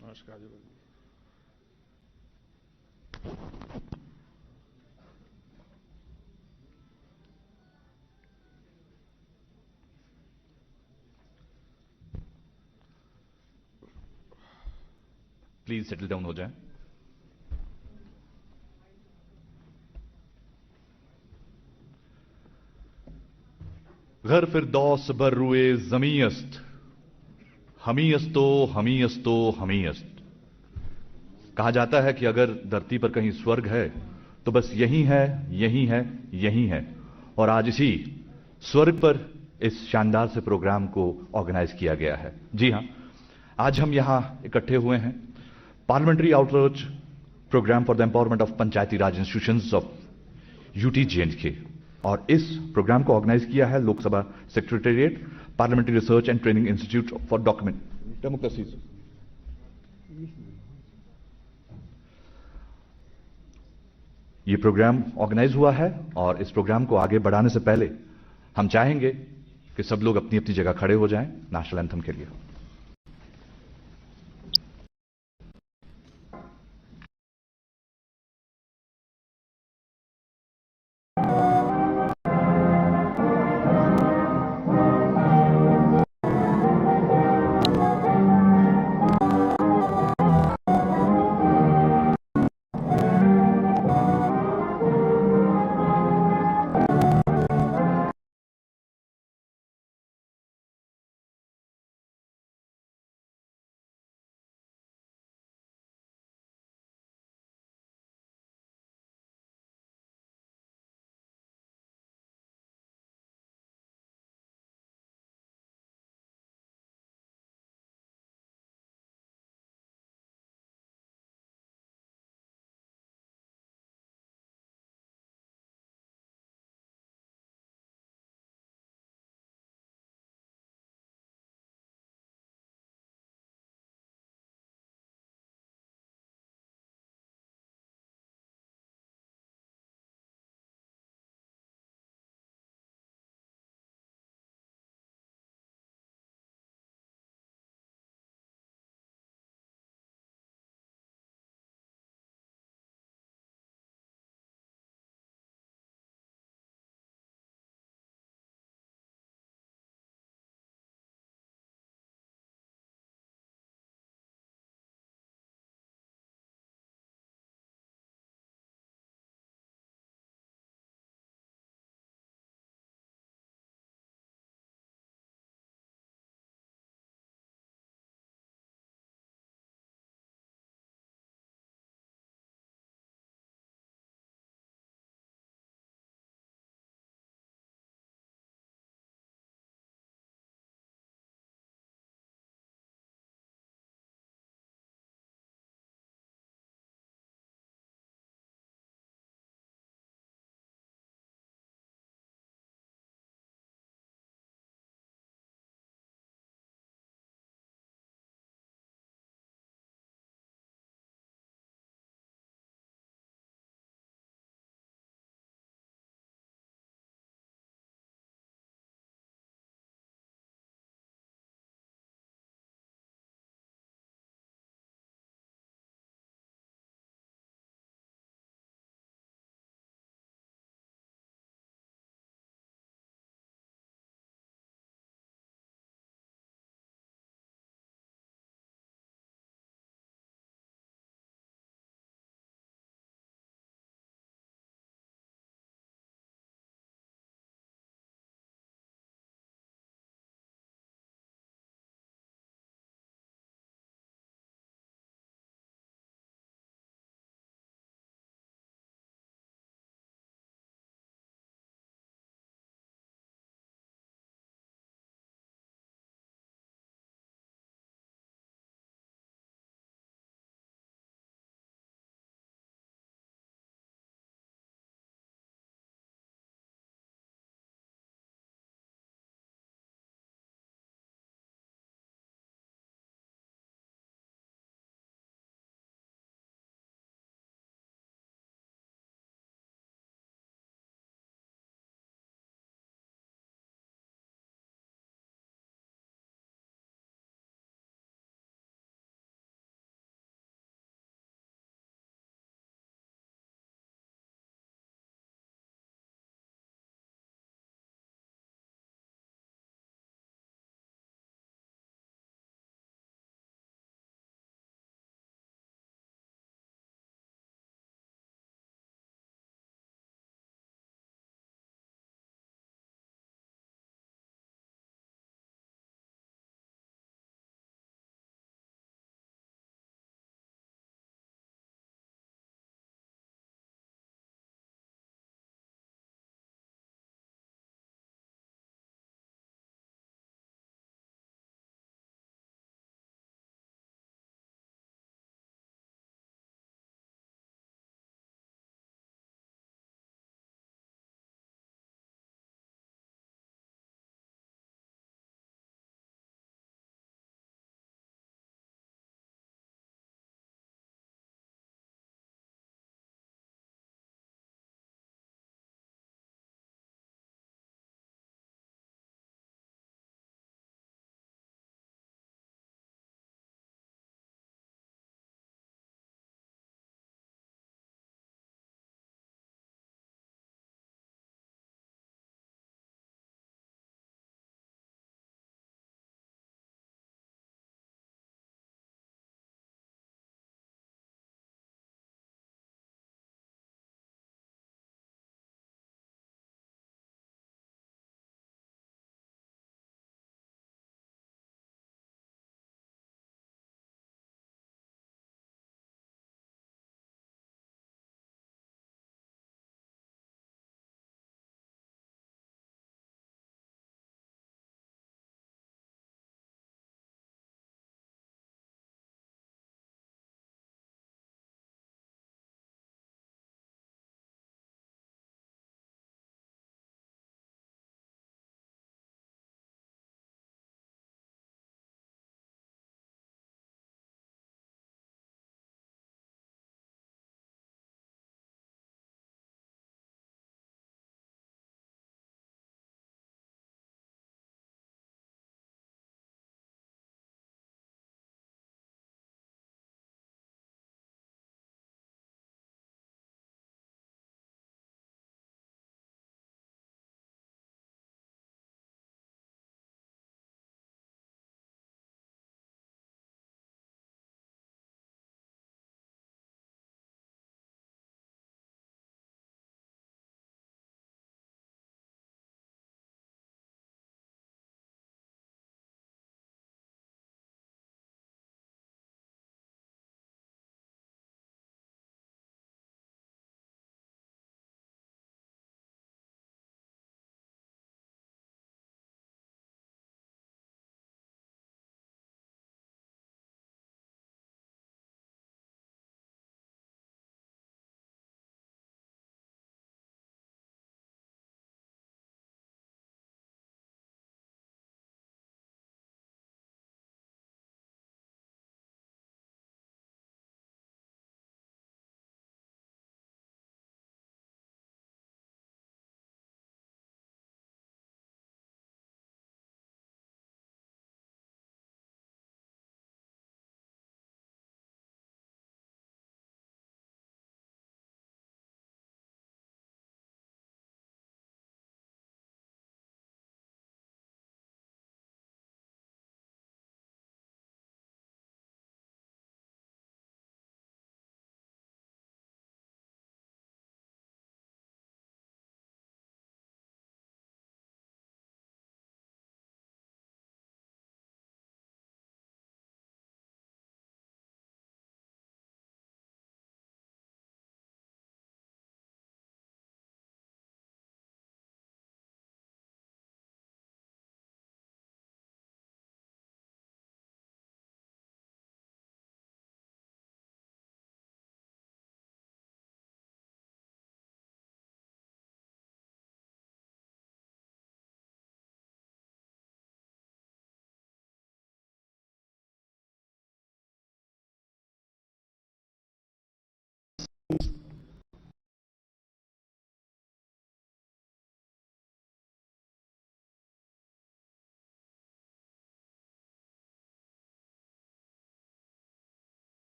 नमस्कार जी। Please settle down हो जाए। घर फिरदौस बर रुए जमीयस्त, हमीयस्तो हमीयस्तो हमीयस्त। कहा जाता है कि अगर धरती पर कहीं स्वर्ग है तो बस यही है, यही है, यही है। और आज इसी स्वर्ग पर इस शानदार से प्रोग्राम को ऑर्गेनाइज किया गया है। जी हां, आज हम यहां इकट्ठे हुए हैं parliamentary outreach programme for the empowerment of panchayati raj institutions of UT J and K. और इस प्रोग्राम को ऑर्गेनाइज किया है Lok Sabha secretariat, parliamentary research and training institute for document democracy. ये प्रोग्राम ऑर्गेनाइज हुआ है और इस प्रोग्राम को आगे बढ़ाने से पहले हम चाहेंगे कि सब लोग अपनी अपनी जगह खड़े हो जाएं नेशनल एंथम के लिए।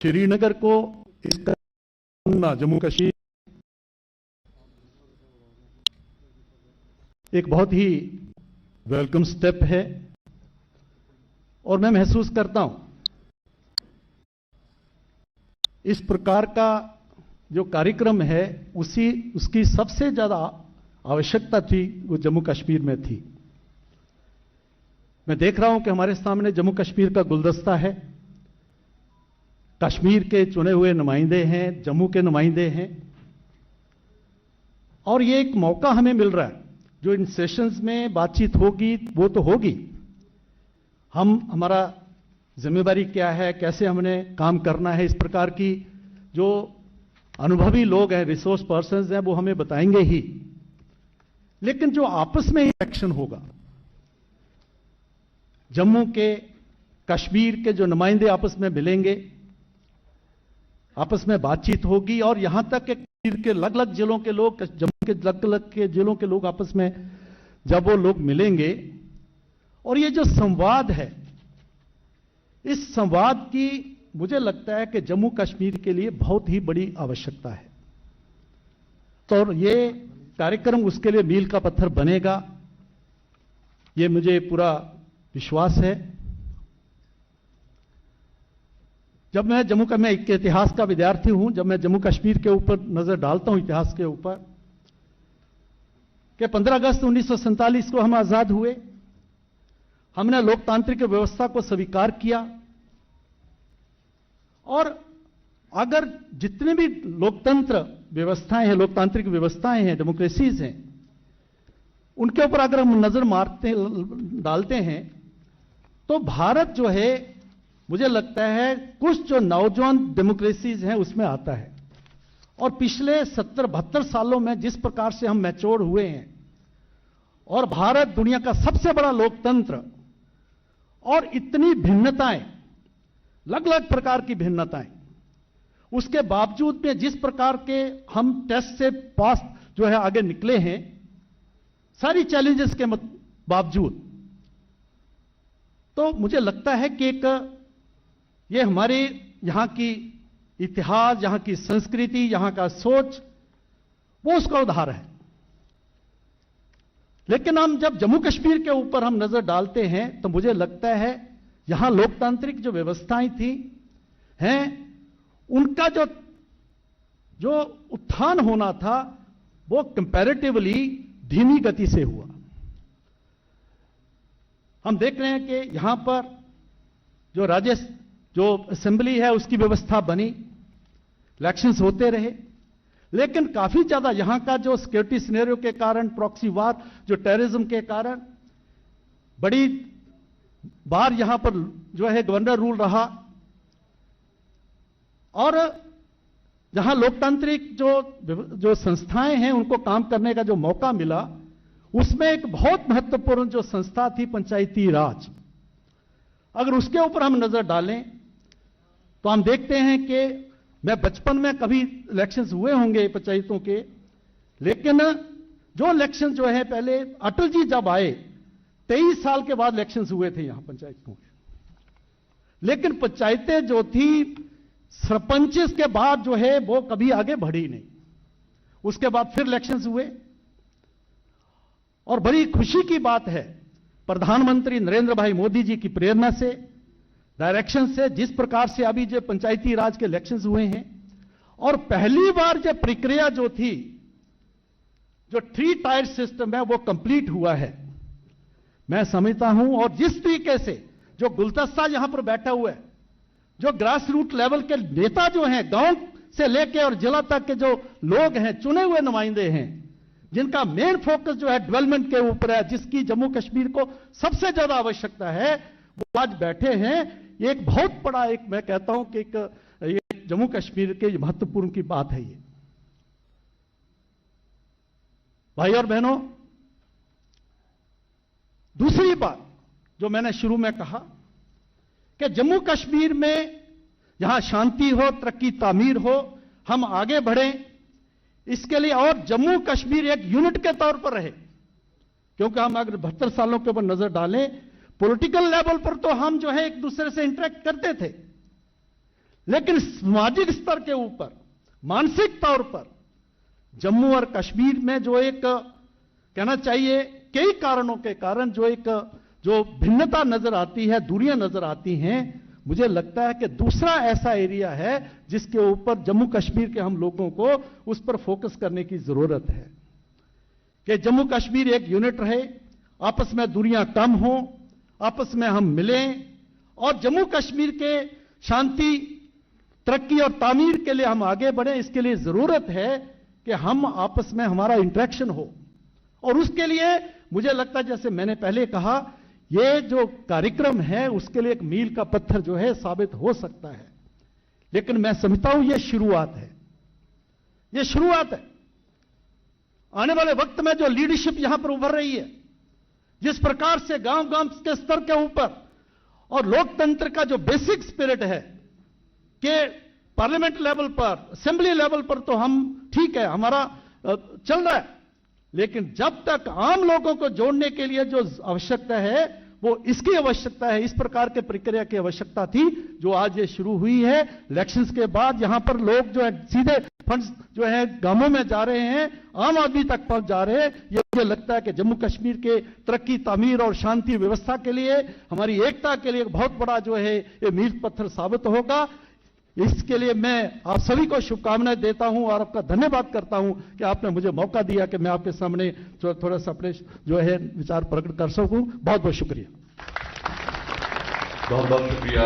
श्रीनगर को इसका जम्मू कश्मीर एक बहुत ही वेलकम स्टेप है और मैं महसूस करता हूं इस प्रकार का जो कार्यक्रम है उसकी सबसे ज्यादा आवश्यकता थी वो जम्मू कश्मीर में थी। मैं देख रहा हूं कि हमारे सामने जम्मू कश्मीर का गुलदस्ता है, कश्मीर के चुने हुए नुमाइंदे हैं, जम्मू के नुमाइंदे हैं, और ये एक मौका हमें मिल रहा है। जो इन सेशंस में बातचीत होगी वो तो होगी, हमारा जिम्मेदारी क्या है, कैसे हमने काम करना है, इस प्रकार की जो अनुभवी लोग हैं, रिसोर्स पर्सन्स हैं, वो हमें बताएंगे ही। लेकिन जो आपस में ही एक्शन होगा, जम्मू के कश्मीर के जो नुमाइंदे आपस में मिलेंगे, आपस में बातचीत होगी, और यहां तक कि कश्मीर के अलग अलग जिलों के लोग, जम्मू के अलग अलग के जिलों के लोग आपस में जब वो लोग मिलेंगे, और ये जो संवाद है, इस संवाद की मुझे लगता है कि जम्मू कश्मीर के लिए बहुत ही बड़ी आवश्यकता है। तो ये कार्यक्रम उसके लिए मील का पत्थर बनेगा, ये मुझे पूरा विश्वास है। जब मैं मैं एक इतिहास का विद्यार्थी हूं, जब मैं जम्मू कश्मीर के ऊपर नजर डालता हूं, इतिहास के ऊपर, कि 15 अगस्त 1947 को हम आजाद हुए, हमने लोकतांत्रिक व्यवस्था को स्वीकार किया, और अगर जितने भी लोकतंत्र व्यवस्थाएं हैं, लोकतांत्रिक व्यवस्थाएं हैं, डेमोक्रेसीज हैं, उनके ऊपर अगर हम नजर डालते हैं, तो भारत जो है, मुझे लगता है कुछ जो नौजवान डेमोक्रेसीज हैं उसमें आता है। और पिछले 70-72 सालों में जिस प्रकार से हम मैच्योर हुए हैं, और भारत दुनिया का सबसे बड़ा लोकतंत्र, और इतनी भिन्नताएं, अलग अलग प्रकार की भिन्नताएं, उसके बावजूद में जिस प्रकार के हम टेस्ट से पास जो है आगे निकले हैं, सारी चैलेंजेस के बावजूद, तो मुझे लगता है कि ये हमारे यहां की इतिहास, यहां की संस्कृति, यहां का सोच, वो उसका उदाहरण है। लेकिन हम जब जम्मू कश्मीर के ऊपर हम नजर डालते हैं, तो मुझे लगता है यहां लोकतांत्रिक जो व्यवस्थाएं थी हैं, उनका जो उत्थान होना था, वो कंपैरेटिवली धीमी गति से हुआ। हम देख रहे हैं कि यहां पर जो असेंबली है उसकी व्यवस्था बनी, इलेक्शंस होते रहे, लेकिन काफी ज्यादा यहां का जो सिक्योरिटी सिनेरियो के कारण, प्रॉक्सी वार, जो टेररिज्म के कारण, बड़ी बार यहां पर जो है गवर्नर रूल रहा, और जहां लोकतांत्रिक जो संस्थाएं हैं उनको काम करने का जो मौका मिला, उसमें एक बहुत महत्वपूर्ण जो संस्था थी पंचायती राज। अगर उसके ऊपर हम नजर डालें तो हम देखते हैं कि मैं बचपन में कभी इलेक्शंस हुए होंगे पंचायतों के, लेकिन जो इलेक्शन जो है पहले अटल जी जब आए 23 साल के बाद इलेक्शंस हुए थे यहां पंचायतों के, लेकिन पंचायतें जो थी सरपंचेस के बाद जो है वो कभी आगे बढ़ी नहीं। उसके बाद फिर इलेक्शंस हुए, और बड़ी खुशी की बात है प्रधानमंत्री नरेंद्र भाई मोदी जी की प्रेरणा से, डायरेक्शन से, जिस प्रकार से अभी जो पंचायती राज के इलेक्शंस हुए हैं, और पहली बार जो प्रक्रिया जो थी, जो 3 टायर सिस्टम है, वो कंप्लीट हुआ है, मैं समझता हूं। और जिस तरीके से जो गुलदस्ता यहां पर बैठा हुआ है, जो ग्रास रूट लेवल के नेता जो हैं, गांव से लेकर और जिला तक के जो लोग हैं, चुने हुए नुमाइंदे हैं, जिनका मेन फोकस जो है डेवलपमेंट के ऊपर है, जिसकी जम्मू कश्मीर को सबसे ज्यादा आवश्यकता है, वो आज बैठे हैं। एक बहुत बड़ा, एक मैं कहता हूं कि एक जम्मू कश्मीर के महत्वपूर्ण की बात है ये। भाई और बहनों, दूसरी बात जो मैंने शुरू में कहा कि जम्मू कश्मीर में जहां शांति हो, तरक्की तामीर हो, हम आगे बढ़ें, इसके लिए और जम्मू कश्मीर एक यूनिट के तौर पर रहे। क्योंकि हम अगर 72 सालों के ऊपर नजर डालें, पॉलिटिकल लेवल पर तो हम जो है एक दूसरे से इंटरेक्ट करते थे, लेकिन सामाजिक स्तर के ऊपर, मानसिक तौर पर जम्मू और कश्मीर में जो एक कहना चाहिए कई कारणों के कारण जो भिन्नता नजर आती है, दूरियां नजर आती हैं, मुझे लगता है कि दूसरा ऐसा एरिया है जिसके ऊपर जम्मू कश्मीर के हम लोगों को उस पर फोकस करने की जरूरत है कि जम्मू कश्मीर एक यूनिट रहे, आपस में दूरियां कम हो, आपस में हम मिलें और जम्मू कश्मीर के शांति, तरक्की और तामीर के लिए हम आगे बढ़ें। इसके लिए जरूरत है कि हम आपस में हमारा इंटरेक्शन हो, और उसके लिए मुझे लगता है जैसे मैंने पहले कहा, ये जो कार्यक्रम है उसके लिए एक मील का पत्थर जो है साबित हो सकता है, लेकिन मैं समझता हूं ये शुरुआत है, ये शुरुआत है। आने वाले वक्त में जो लीडरशिप यहां पर उभर रही है, जिस प्रकार से गांव गांव के स्तर के ऊपर और लोकतंत्र का जो बेसिक स्पिरिट है कि पार्लियामेंट लेवल पर, असेंबली लेवल पर तो हम ठीक है, हमारा चल रहा है, लेकिन जब तक आम लोगों को जोड़ने के लिए जो आवश्यकता है वो इसकी आवश्यकता है, इस प्रकार के प्रक्रिया की आवश्यकता थी जो आज ये शुरू हुई है। इलेक्शंस के बाद यहां पर लोग जो है सीधे फंड्स जो है गांवों में जा रहे हैं, आम आदमी तक पहुंच जा रहे हैं। ये मुझे लगता है कि जम्मू कश्मीर के तरक्की, तामीर और शांति व्यवस्था के लिए, हमारी एकता के लिए एक बहुत बड़ा जो है ये मील पत्थर साबित होगा। इसके लिए मैं आप सभी को शुभकामनाएं देता हूं और आपका धन्यवाद करता हूं कि आपने मुझे मौका दिया कि मैं आपके सामने थोड़ा सा अपने जो है विचार प्रकट कर सकूं। बहुत बहुत शुक्रिया। बहुत बहुत शुक्रिया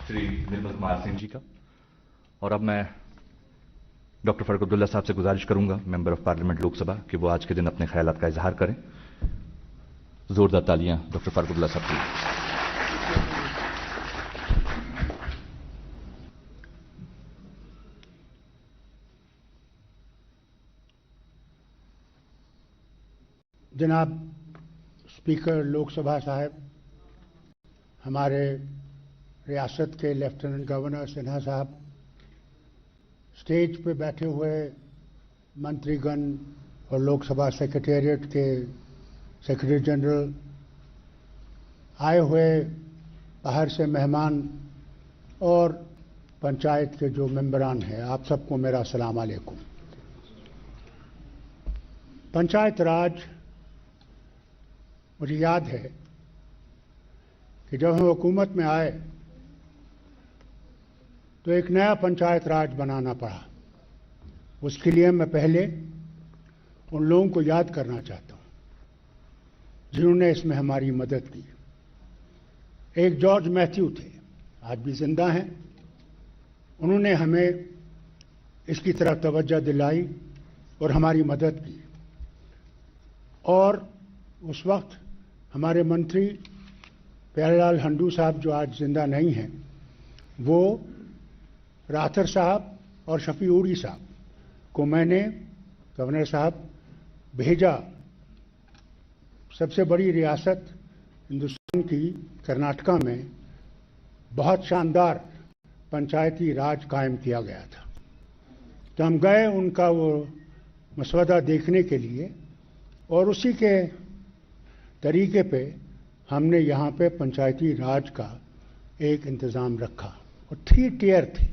श्री निर्मल कुमार सिंह जी का। और अब मैं डॉक्टर फारूक अब्दुल्ला साहब से गुजारिश करूंगा, मेंबर ऑफ पार्लियामेंट लोकसभा, कि वो आज के दिन अपने ख्यालात का इजहार करें। जोरदार तालियां डॉक्टर फारूक अब्दुल्ला साहब की। जनाब स्पीकर लोकसभा साहब, हमारे रियासत के लेफ्टिनेंट गवर्नर सिन्हा साहब, स्टेज पे बैठे हुए मंत्रीगण और लोकसभा सेक्रेटेरिएट के सेक्रेटरी जनरल, आए हुए बाहर से मेहमान और पंचायत के जो मेंबरान हैं, आप सबको मेरा अस्सलाम वालेकुम। पंचायत राज, मुझे याद है कि जब हम हुकूमत में आए तो एक नया पंचायत राज बनाना पड़ा। उसके लिए मैं पहले उन लोगों को याद करना चाहता हूं जिन्होंने इसमें हमारी मदद की। एक जॉर्ज मैथ्यू थे, आज भी जिंदा हैं। उन्होंने हमें इसकी तरफ तवज्जो दिलाई और हमारी मदद की। और उस वक्त हमारे मंत्री प्यारेलाल हंडू साहब, जो आज जिंदा नहीं हैं, वो राथर साहब और शफी उड़ी साहब को मैंने, गवर्नर साहब, भेजा। सबसे बड़ी रियासत हिंदुस्तान की कर्नाटका में बहुत शानदार पंचायती राज कायम किया गया था। तो हम गए उनका वो मसवदा देखने के लिए, और उसी के तरीके पे हमने यहाँ पे पंचायती राज का एक इंतज़ाम रखा। और 3 टियर थे,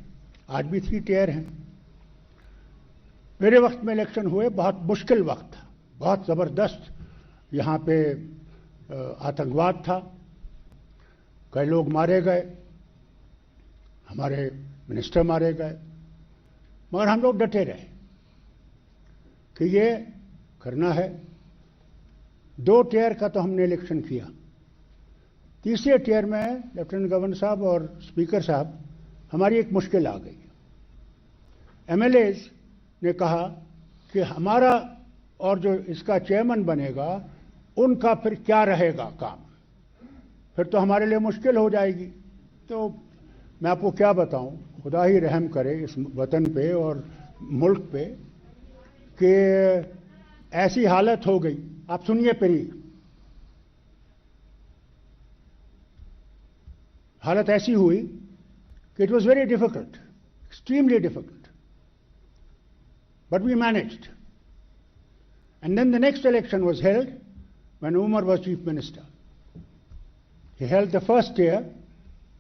आज भी 3 टियर हैं। मेरे वक्त में इलेक्शन हुए, बहुत मुश्किल वक्त था, बहुत ज़बरदस्त यहाँ पे आतंकवाद था, कई लोग मारे गए, हमारे मिनिस्टर मारे गए, मगर हम लोग डटे रहे कि ये करना है। 2 टियर का तो हमने इलेक्शन किया। तीसरे टियर में लेफ्टिनेंट गवर्नर साहब और स्पीकर साहब, हमारी एक मुश्किल आ गई। एमएलएज ने कहा कि हमारा और जो इसका चेयरमैन बनेगा उनका फिर क्या रहेगा काम, फिर तो हमारे लिए मुश्किल हो जाएगी। तो मैं आपको क्या बताऊं, खुदा ही रहम करे इस वतन पे और मुल्क पे कि ऐसी हालत हो गई। आप सुनिए पहले, हालत ऐसी हुई कि it was very difficult, extremely difficult, but we managed. And then the next election was held when Umar was chief minister. He held the first tier,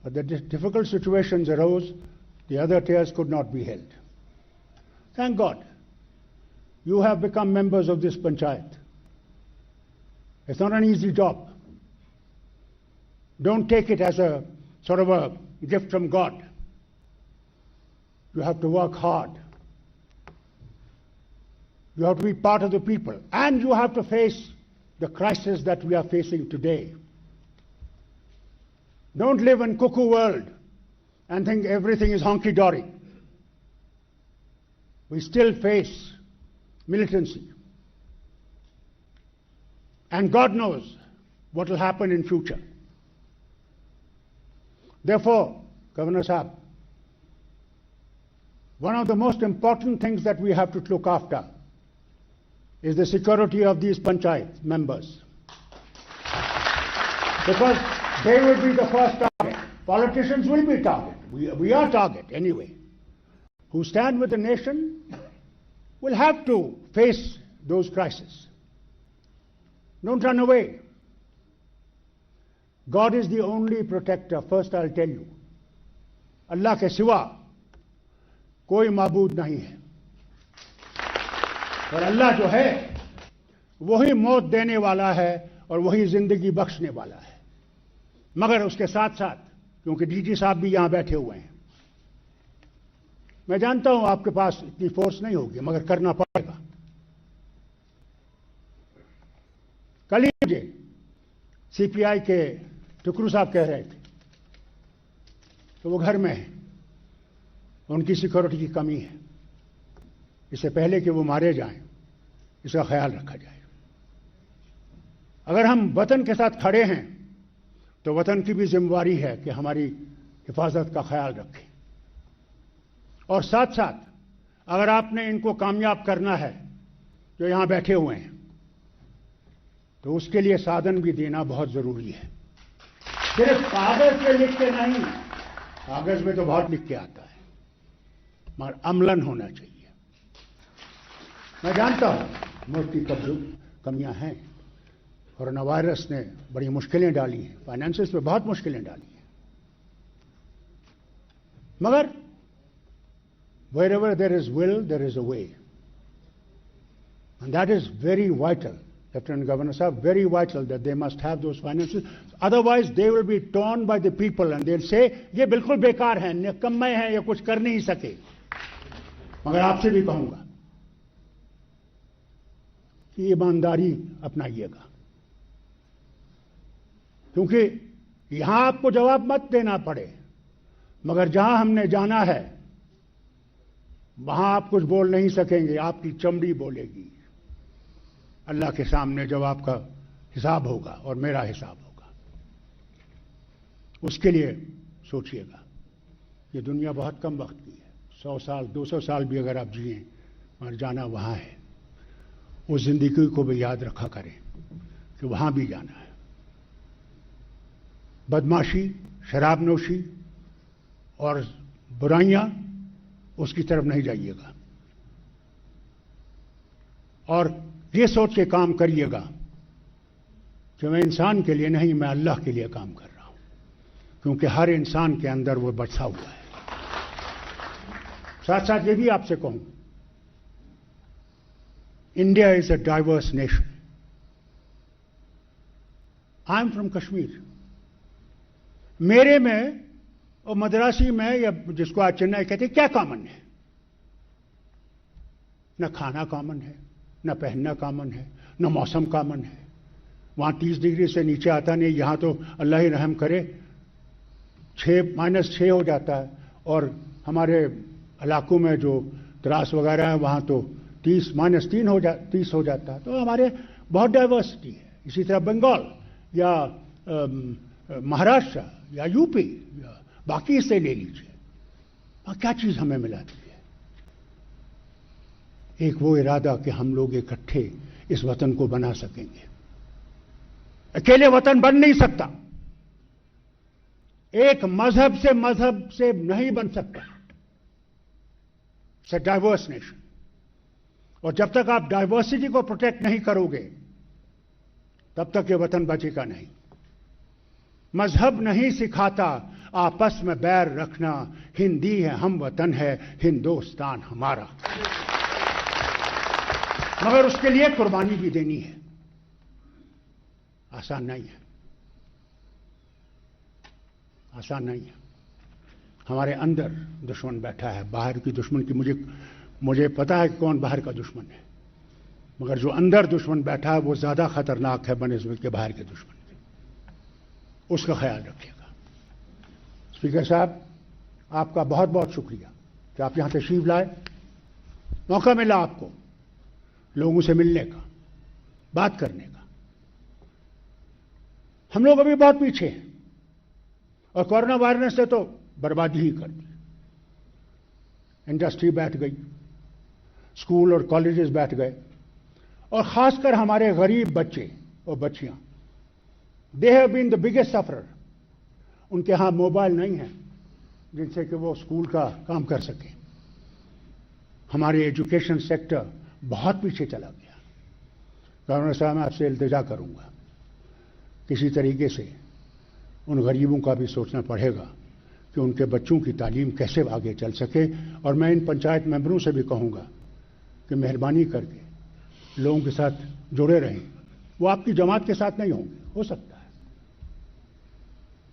but the difficult situations arose. The other tiers could not be held. Thank God, you have become members of this panchayat. It's not an easy job. Don't take it as a sort of a gift from God. You have to work hard. You have to be part of the people, and you have to face the crisis that we are facing today. Don't live in cuckoo world and think everything is honky-dory. We still face militancy. And God knows what will happen in future. Therefore, Governor Saab, one of the most important things that we have to look after is the security of these panchayat members. Because they will be the first target. Politicians will be target. We are target anyway. Who stand with the nation will have to face those crises. Don't run away. God is the only protector. First I'll tell you. Allah के सिवा कोई माबूद नहीं है, और अल्लाह जो है वही मौत देने वाला है और वही जिंदगी बख्शने वाला है। मगर उसके साथ साथ, क्योंकि डीजी साहब भी यहां बैठे हुए हैं, मैं जानता हूं आपके पास इतनी फोर्स नहीं होगी, मगर करना पड़ेगा। कल ही मुझे सीपीआई के टुकरू साहब कह रहे थे तो वो घर में है, उनकी सिक्योरिटी की कमी है, इससे पहले कि वो मारे जाएं इसका ख्याल रखा जाए। अगर हम वतन के साथ खड़े हैं तो वतन की भी जिम्मेवारी है कि हमारी हिफाजत का ख्याल रखें, और साथ साथ अगर आपने इनको कामयाब करना है जो यहां बैठे हुए हैं, तो उसके लिए साधन भी देना बहुत जरूरी है। सिर्फ कागज पे लिख के नहीं, कागज में तो बहुत लिख के आता है, मगर अमलन होना चाहिए। मैं जानता हूं मुल्क की कमियां हैं, कोरोना वायरस ने बड़ी मुश्किलें डाली हैं, फाइनेंसेस पे बहुत मुश्किलें डाली हैं, मगर wherever there is will, there is a way. And that is very vital, Lieutenant Governor Sahab, very vital that they must have those finances. Otherwise, they will be torn by the people and they'll say, ये बिल्कुल बेकार हैं, निकम्मे हैं, ये कुछ कर नहीं सके। मगर आपसे भी कहूंगा कि ईमानदारी अपनाइएगा, क्योंकि यहां आपको जवाब मत देना पड़े, मगर जहां हमने जाना है वहां आप कुछ बोल नहीं सकेंगे, आपकी चमड़ी बोलेगी। अल्लाह के सामने जब आपका हिसाब होगा और मेरा हिसाब होगा, उसके लिए सोचिएगा। ये दुनिया बहुत कम वक्त की है, 100 साल 200 साल भी अगर आप जिए, मगर जाना वहां है। उस जिंदगी को भी याद रखा करें कि वहां भी जाना है। बदमाशी, शराबनोशी और बुराइयां, उसकी तरफ नहीं जाइएगा, और ये सोच के काम करिएगा कि मैं इंसान के लिए नहीं, मैं अल्लाह के लिए काम कर रहा हूं, क्योंकि हर इंसान के अंदर वो बसा हुआ है। साथ साथ ये भी आपसे कहूं, India is a diverse nation. I am from Kashmir. मेरे में और मद्रासी में, या जिसको आज चेन्नई कहते हैं, क्या कॉमन है? न खाना कॉमन है, न पहनना कॉमन है, न मौसम कॉमन है। वहां 30 डिग्री से नीचे आता नहीं, यहां तो अल्लाह ही रहम करे -6 हो जाता है, और हमारे इलाकों में जो द्रास वगैरह है वहां तो -30 हो जाता है। तो हमारे बहुत डाइवर्सिटी है। इसी तरह बंगाल या महाराष्ट्र या यूपी या बाकी इससे ले लीजिए। और क्या चीज हमें मिलाती है? एक वो इरादा कि हम लोग इकट्ठे इस वतन को बना सकेंगे। अकेले वतन बन नहीं सकता, एक मजहब से नहीं बन सकता। इट्स अ डाइवर्स नेशन, और जब तक आप डाइवर्सिटी को प्रोटेक्ट नहीं करोगे तब तक ये वतन बचेगा नहीं। मजहब नहीं सिखाता आपस में बैर रखना, हिंदी है हम वतन है हिंदुस्तान हमारा, मगर उसके लिए कुर्बानी भी देनी है। आसान नहीं है, आसान नहीं है। हमारे अंदर दुश्मन बैठा है, बाहर की दुश्मन की मुझे पता है कि कौन बाहर का दुश्मन है, मगर जो अंदर दुश्मन बैठा है वो ज्यादा खतरनाक है बनिस्बत के बाहर के दुश्मन के। उसका ख्याल रखिएगा। स्पीकर साहब, आपका बहुत बहुत शुक्रिया कि आप यहां तशरीफ लाए। मौका मिला आपको लोगों से मिलने का, बात करने का। हम लोग अभी बहुत पीछे हैं और कोरोना वायरस ने तो बर्बादी ही कर दी। इंडस्ट्री बैठ गई, स्कूल और कॉलेजेस बैठ गए, और खासकर हमारे गरीब बच्चे और बच्चियां, they have been the biggest sufferer. उनके यहां मोबाइल नहीं है जिनसे कि वो स्कूल का काम कर सकें। हमारे एजुकेशन सेक्टर बहुत पीछे चला गया। गवर्नर साहब, मैं आपसे इल्तिजा करूंगा, किसी तरीके से उन गरीबों का भी सोचना पड़ेगा कि उनके बच्चों की तालीम कैसे आगे चल सके। और मैं इन पंचायत मेंबरों से भी कहूंगा कि मेहरबानी करके लोगों के साथ जुड़े रहें। वो आपकी जमात के साथ नहीं होंगे, हो सकता है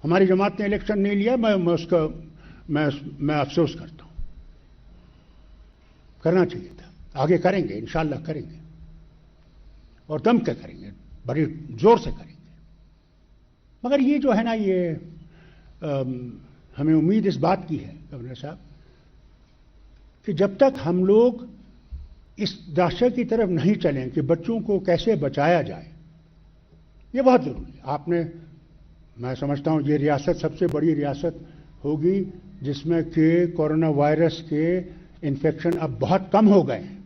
हमारी जमात ने इलेक्शन नहीं लिया, मैं अफसोस करता हूं। करना चाहिए था, आगे करेंगे, इंशाअल्लाह करेंगे, और दम के करेंगे, बड़ी जोर से करेंगे। मगर ये जो है ना, ये हमें उम्मीद इस बात की है गवर्नर साहब कि जब तक हम लोग इस दाशा की तरफ नहीं चलें कि बच्चों को कैसे बचाया जाए, ये बहुत जरूरी है। मैं समझता हूं ये रियासत सबसे बड़ी रियासत होगी जिसमें कि कोरोना वायरस के इन्फेक्शन अब बहुत कम हो गए हैं,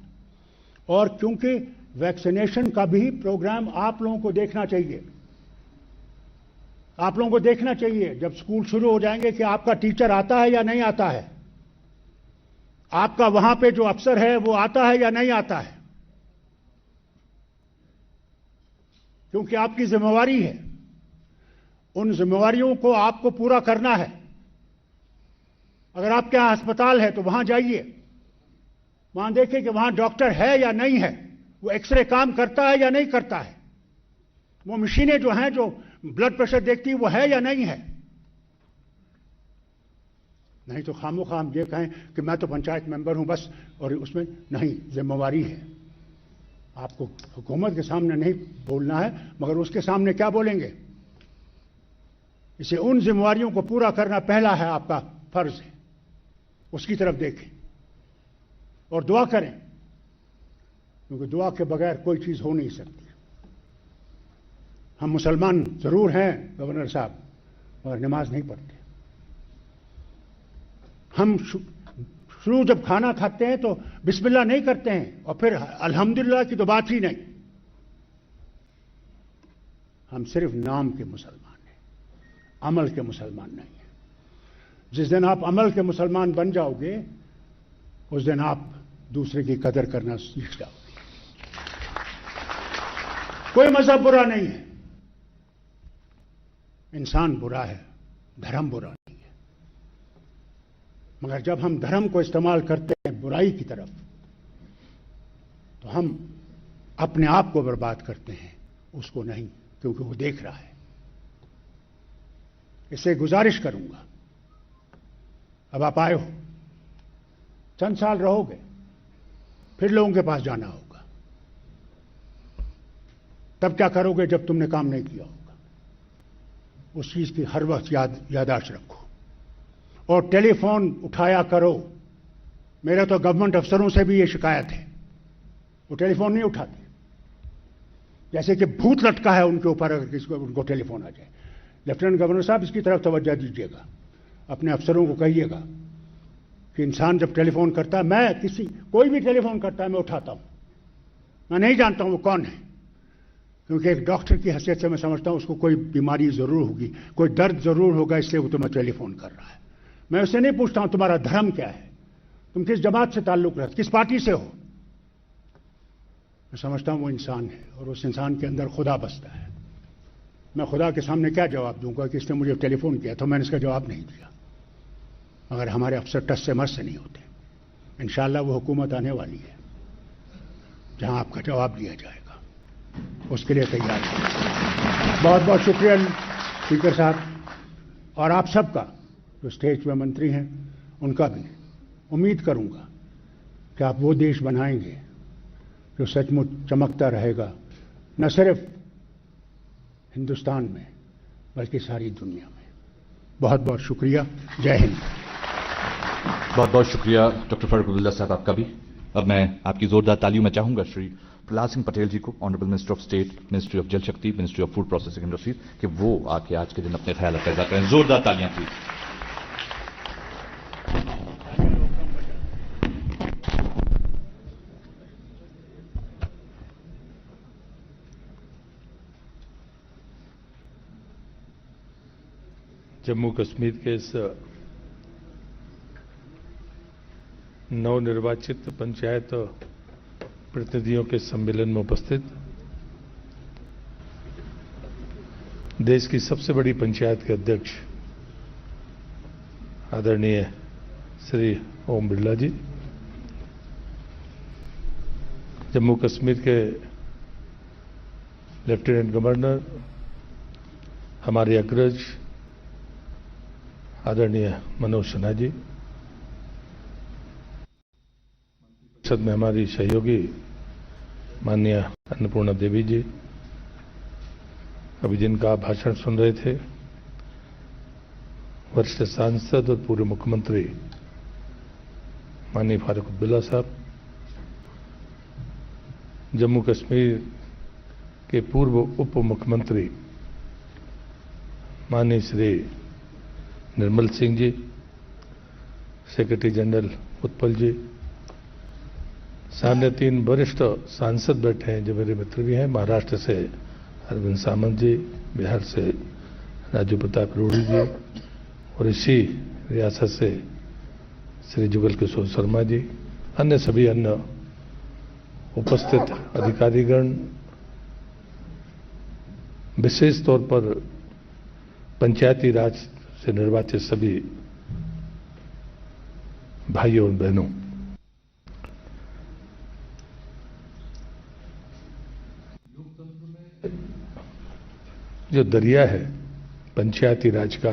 और क्योंकि वैक्सीनेशन का भी प्रोग्राम आप लोगों को देखना चाहिए। आप लोगों को देखना चाहिए जब स्कूल शुरू हो जाएंगे कि आपका टीचर आता है या नहीं आता है, आपका वहां पे जो अफसर है वो आता है या नहीं आता है, क्योंकि आपकी जिम्मेवारी है। उन जिम्मेवारियों को आपको पूरा करना है। अगर आपके यहां अस्पताल है तो वहां जाइए, वहां देखें कि वहां डॉक्टर है या नहीं है, वो एक्सरे काम करता है या नहीं करता है, वो मशीनें जो हैं जो ब्लड प्रेशर देखती है वो है या नहीं है। नहीं तो खामोखाम ये कहें कि मैं तो पंचायत मेंबर हूं बस, और उसमें नहीं, जिम्मेवारी है। आपको हुकूमत के सामने नहीं बोलना है, मगर उसके सामने क्या बोलेंगे? इसे उन जिम्मेवारियों को पूरा करना पहला है आपका फर्ज है। उसकी तरफ देखें और दुआ करें, क्योंकि दुआ के बगैर कोई चीज हो नहीं सकती। हम मुसलमान जरूर हैं गवर्नर साहब, मगर नमाज नहीं पढ़ते। हम शुरू जब खाना खाते हैं तो बिस्मिल्लाह नहीं करते हैं, और फिर अल्हम्दुलिल्लाह की तो बात ही नहीं। हम सिर्फ नाम के मुसलमान हैं, अमल के मुसलमान नहीं हैं। जिस दिन आप अमल के मुसलमान बन जाओगे, उस दिन आप दूसरे की कदर करना सीख जाओगे। कोई मजहब बुरा नहीं है, इंसान बुरा है, धर्म बुरा नहीं है। मगर जब हम धर्म को इस्तेमाल करते हैं बुराई की तरफ, तो हम अपने आप को बर्बाद करते हैं, उसको नहीं, क्योंकि वो देख रहा है। इससे गुजारिश करूंगा, अब आप आए हो, चंद साल रहोगे, फिर लोगों के पास जाना होगा। तब क्या करोगे जब तुमने काम नहीं किया होगा? उस चीज की हर वक्त यादाश्त रखो, और टेलीफोन उठाया करो। मेरे तो गवर्नमेंट अफसरों से भी ये शिकायत है, वो टेलीफोन नहीं उठाते, जैसे कि भूत लटका है उनके ऊपर अगर किसी को उनको टेलीफोन आ जाए। लेफ्टिनेंट गवर्नर साहब, इसकी तरफ तवज्जो दीजिएगा। अपने अफसरों को कहिएगा कि इंसान जब टेलीफोन करता है, मैं कोई भी टेलीफोन करता है मैं उठाता हूं। मैं नहीं जानता हूं वो कौन है, क्योंकि एक डॉक्टर की हैसियत से मैं समझता हूं उसको कोई बीमारी जरूर होगी, कोई दर्द जरूर होगा, इसलिए वो तुम्हें टेलीफोन कर रहा है। मैं उससे नहीं पूछता हूं तुम्हारा धर्म क्या है, तुम किस जमात से ताल्लुक रखते, किस पार्टी से हो। मैं समझता हूं वो इंसान है और उस इंसान के अंदर खुदा बसता है। मैं खुदा के सामने क्या जवाब दूंगा कि इसने मुझे टेलीफोन किया, तो मैंने इसका जवाब नहीं दिया। अगर हमारे अफसर टस से मस से नहीं होते, इंशाअल्लाह वो हुकूमत आने वाली है जहां आपका जवाब दिया जाएगा, उसके लिए तैयार है। बहुत बहुत शुक्रिया स्पीकर साहब, और आप सबका जो स्टेज पे मंत्री हैं उनका भी। उम्मीद करूंगा कि आप वो देश बनाएंगे जो सचमुच चमकता रहेगा, न सिर्फ हिंदुस्तान में बल्कि सारी दुनिया में। बहुत बहुत शुक्रिया। जय हिंद। बहुत बहुत शुक्रिया डॉक्टर फारूक अब्दुल्ला साहब आपका भी। अब मैं आपकी जोरदार तालियों में चाहूंगा श्री प्रहलाद सिंह पटेल जी को, honourable minister of state, ministry of जल शक्ति, ministry of food processing industries, कि वो आके आज के दिन अपने ख्याल पैदा करें। जोरदार तालियां प्लीज। जम्मू कश्मीर के इस नवनिर्वाचित पंचायत प्रतिनिधियों के सम्मेलन में उपस्थित देश की सबसे बड़ी पंचायत के अध्यक्ष आदरणीय श्री ओम बिरला जी, जम्मू कश्मीर के लेफ्टिनेंट गवर्नर, हमारे अग्रज आदरणीय मनोज सिन्हा जी, संसद में हमारी सहयोगी माननीय अन्नपूर्णा देवी जी, अभी जिनका आप भाषण सुन रहे थे, वरिष्ठ सांसद और पूर्व मुख्यमंत्री माननीय फारूक अब्दुल्ला साहब, जम्मू कश्मीर के पूर्व उप मुख्यमंत्री माननीय श्री निर्मल सिंह जी, सेक्रेटरी जनरल उत्पल जी, सामने 3 वरिष्ठ सांसद बैठे हैं जो मेरे मित्र भी हैं। महाराष्ट्र से अरविंद सामंत जी, बिहार से राजू प्रताप रूढ़ी जी, और इसी रियासत से श्री जुगल किशोर शर्मा जी, अन्य सभी अन्य उपस्थित अधिकारीगण, विशेष तौर पर पंचायती राज से निर्वाचित सभी भाइयों और बहनों, जो दरिया है पंचायती राज का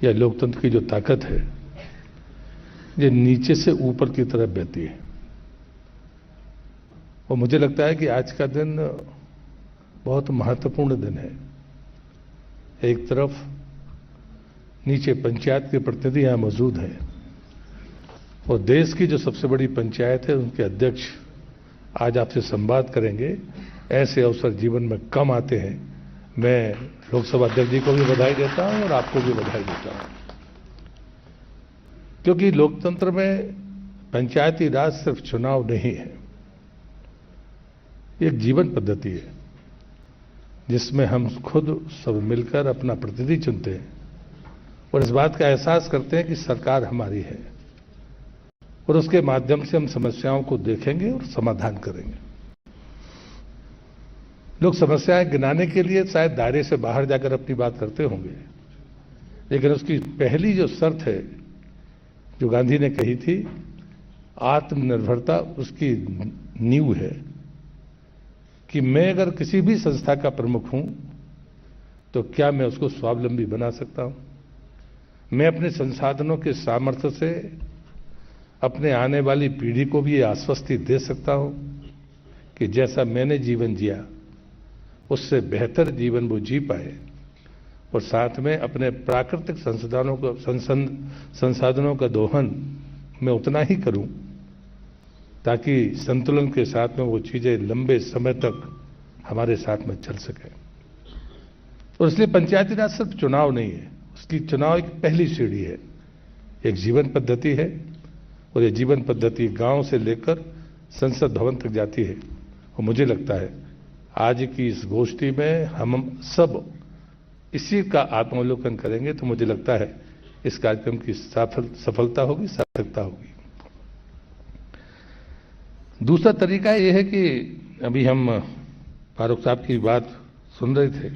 या लोकतंत्र की जो ताकत है, ये नीचे से ऊपर की तरफ बहती है। और मुझे लगता है कि आज का दिन बहुत महत्वपूर्ण दिन है। एक तरफ नीचे पंचायत के प्रतिनिधि यहां मौजूद हैं और देश की जो सबसे बड़ी पंचायत है उनके अध्यक्ष आज आपसे संवाद करेंगे। ऐसे अवसर जीवन में कम आते हैं। मैं लोकसभा अध्यक्ष जी को भी बधाई देता हूं और आपको भी बधाई देता हूं, क्योंकि लोकतंत्र में पंचायती राज सिर्फ चुनाव नहीं है, एक जीवन पद्धति है जिसमें हम खुद सब मिलकर अपना प्रतिनिधि चुनते हैं और इस बात का एहसास करते हैं कि सरकार हमारी है और उसके माध्यम से हम समस्याओं को देखेंगे और समाधान करेंगे। लोग समस्याएं गिनाने के लिए शायद दायरे से बाहर जाकर अपनी बात करते होंगे, लेकिन उसकी पहली जो शर्त है जो गांधी ने कही थी, आत्मनिर्भरता उसकी नींव है कि मैं अगर किसी भी संस्था का प्रमुख हूं तो क्या मैं उसको स्वावलंबी बना सकता हूं। मैं अपने संसाधनों के सामर्थ्य से अपने आने वाली पीढ़ी को भी ये आश्वस्ति दे सकता हूं कि जैसा मैंने जीवन जिया उससे बेहतर जीवन वो जी पाए, और साथ में अपने प्राकृतिक संसाधनों का दोहन मैं उतना ही करूं ताकि संतुलन के साथ में वो चीजें लंबे समय तक हमारे साथ में चल सके। और इसलिए पंचायती राज सिर्फ चुनाव नहीं है, उसकी चुनाव एक पहली सीढ़ी है, एक जीवन पद्धति है, और ये जीवन पद्धति गांव से लेकर संसद भवन तक जाती है। और मुझे लगता है आज की इस गोष्ठी में हम सब इसी का आत्मावलोकन करेंगे तो मुझे लगता है इस कार्यक्रम की सफलता होगी, सार्थकता होगी। दूसरा तरीका यह है कि अभी हम फारूक साहब की बात सुन रहे थे।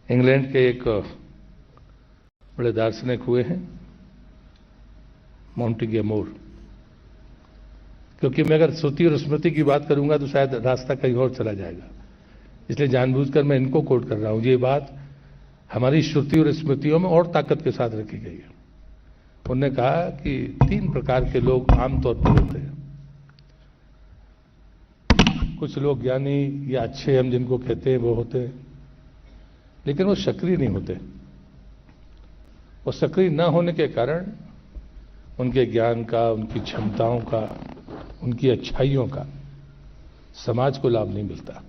इंग्लैंड के एक बड़े दार्शनिक हुए हैं मॉन्टेग्यू मोर, क्योंकि मैं अगर श्रुति और स्मृति की बात करूंगा तो शायद रास्ता कहीं और चला जाएगा, इसलिए जानबूझकर मैं इनको कोट कर रहा हूं। ये बात हमारी श्रुति और स्मृतियों में और ताकत के साथ रखी गई है। उन्होंने कहा कि 3 प्रकार के लोग आमतौर पर होते हैं। कुछ लोग ज्ञानी या अच्छे हम जिनको कहते हैं वो होते हैं, लेकिन वो सक्रिय नहीं होते। वो सक्रिय न होने के कारण उनके ज्ञान का, उनकी क्षमताओं का, उनकी अच्छाइयों का समाज को लाभ नहीं मिलता।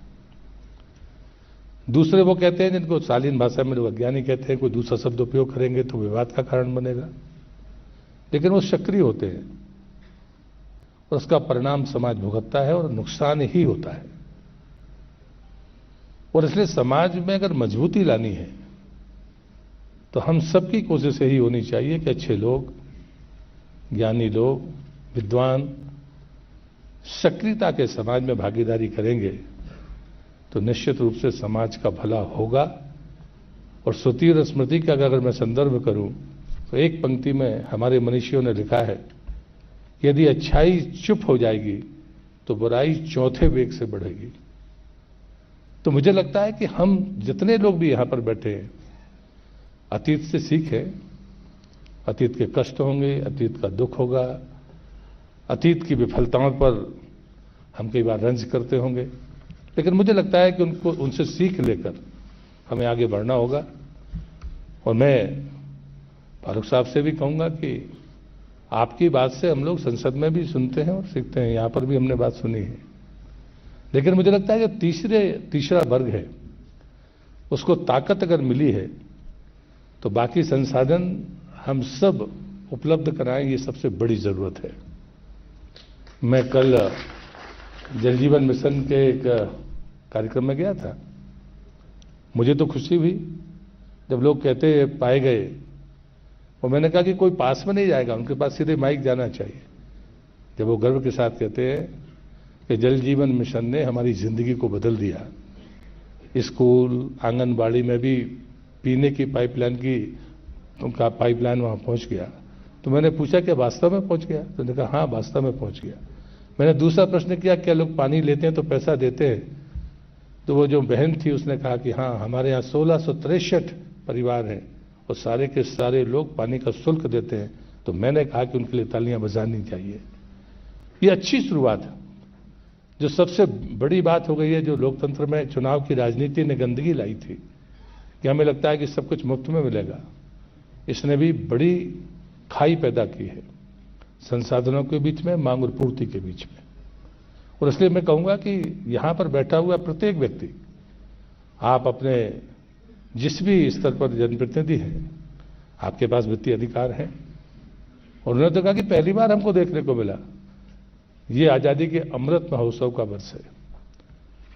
दूसरे वो कहते हैं जिनको शालीन भाषा में लोग अज्ञानी कहते हैं, कोई दूसरा शब्द उपयोग करेंगे तो विवाद का कारण बनेगा, लेकिन वो सक्रिय होते हैं और उसका परिणाम समाज भुगतता है और नुकसान ही होता है। और इसलिए समाज में अगर मजबूती लानी है तो हम सबकी कोशिश यही होनी चाहिए कि अच्छे लोग, ज्ञानी लोग, विद्वान सक्रियता के समाज में भागीदारी करेंगे तो निश्चित रूप से समाज का भला होगा। और श्रुति और स्मृति का अगर मैं संदर्भ करूं तो एक पंक्ति में हमारे मनीषियों ने लिखा है, यदि अच्छाई चुप हो जाएगी तो बुराई चौथे वेग से बढ़ेगी। तो मुझे लगता है कि हम जितने लोग भी यहां पर बैठे हैं अतीत से सीखें। अतीत के कष्ट होंगे, अतीत का दुख होगा, अतीत की विफलताओं पर हम कई बार रंज करते होंगे, लेकिन मुझे लगता है कि उनसे सीख लेकर हमें आगे बढ़ना होगा। और मैं फारूक साहब से भी कहूंगा कि आपकी बात से हम लोग संसद में भी सुनते हैं और सीखते हैं, यहां पर भी हमने बात सुनी है, लेकिन मुझे लगता है जो तीसरा वर्ग है उसको ताकत अगर मिली है तो बाकी संसाधन हम सब उपलब्ध कराएं, ये सबसे बड़ी जरूरत है। मैं कल जल जीवन मिशन के एक कार्यक्रम में गया था। मुझे तो खुशी हुई जब लोग कहते पाए गए, और मैंने कहा कि कोई पास में नहीं जाएगा, उनके पास सीधे माइक जाना चाहिए। जब वो गर्व के साथ कहते हैं कि जल जीवन मिशन ने हमारी जिंदगी को बदल दिया, स्कूल आंगनबाड़ी में भी पीने की पाइपलाइन वहां पहुंच गया, तो मैंने पूछा कि वास्तव में पहुंच गया? तो उन्होंने कहा हाँ वास्तव में पहुंच गया। मैंने दूसरा प्रश्न किया, क्या लोग पानी लेते हैं तो पैसा देते हैं? तो वो जो बहन थी उसने कहा कि हाँ, हमारे यहाँ 1663 परिवार हैं और सारे के सारे लोग पानी का शुल्क देते हैं। तो मैंने कहा कि उनके लिए तालियां बजानी चाहिए। ये अच्छी शुरुआत है। जो सबसे बड़ी बात हो गई है, जो लोकतंत्र में चुनाव की राजनीति ने गंदगी लाई थी कि हमें लगता है कि सब कुछ मुफ्त में मिलेगा, इसने भी बड़ी खाई पैदा की है संसाधनों के बीच में, मांग और पूर्ति के बीच में। और इसलिए मैं कहूंगा कि यहां पर बैठा हुआ प्रत्येक व्यक्ति, आप अपने जिस भी स्तर पर जनप्रतिनिधि हैं, आपके पास वित्तीय अधिकार है। और उन्होंने तो कहा कि पहली बार हमको देखने को मिला, ये आजादी के अमृत महोत्सव का वर्ष है।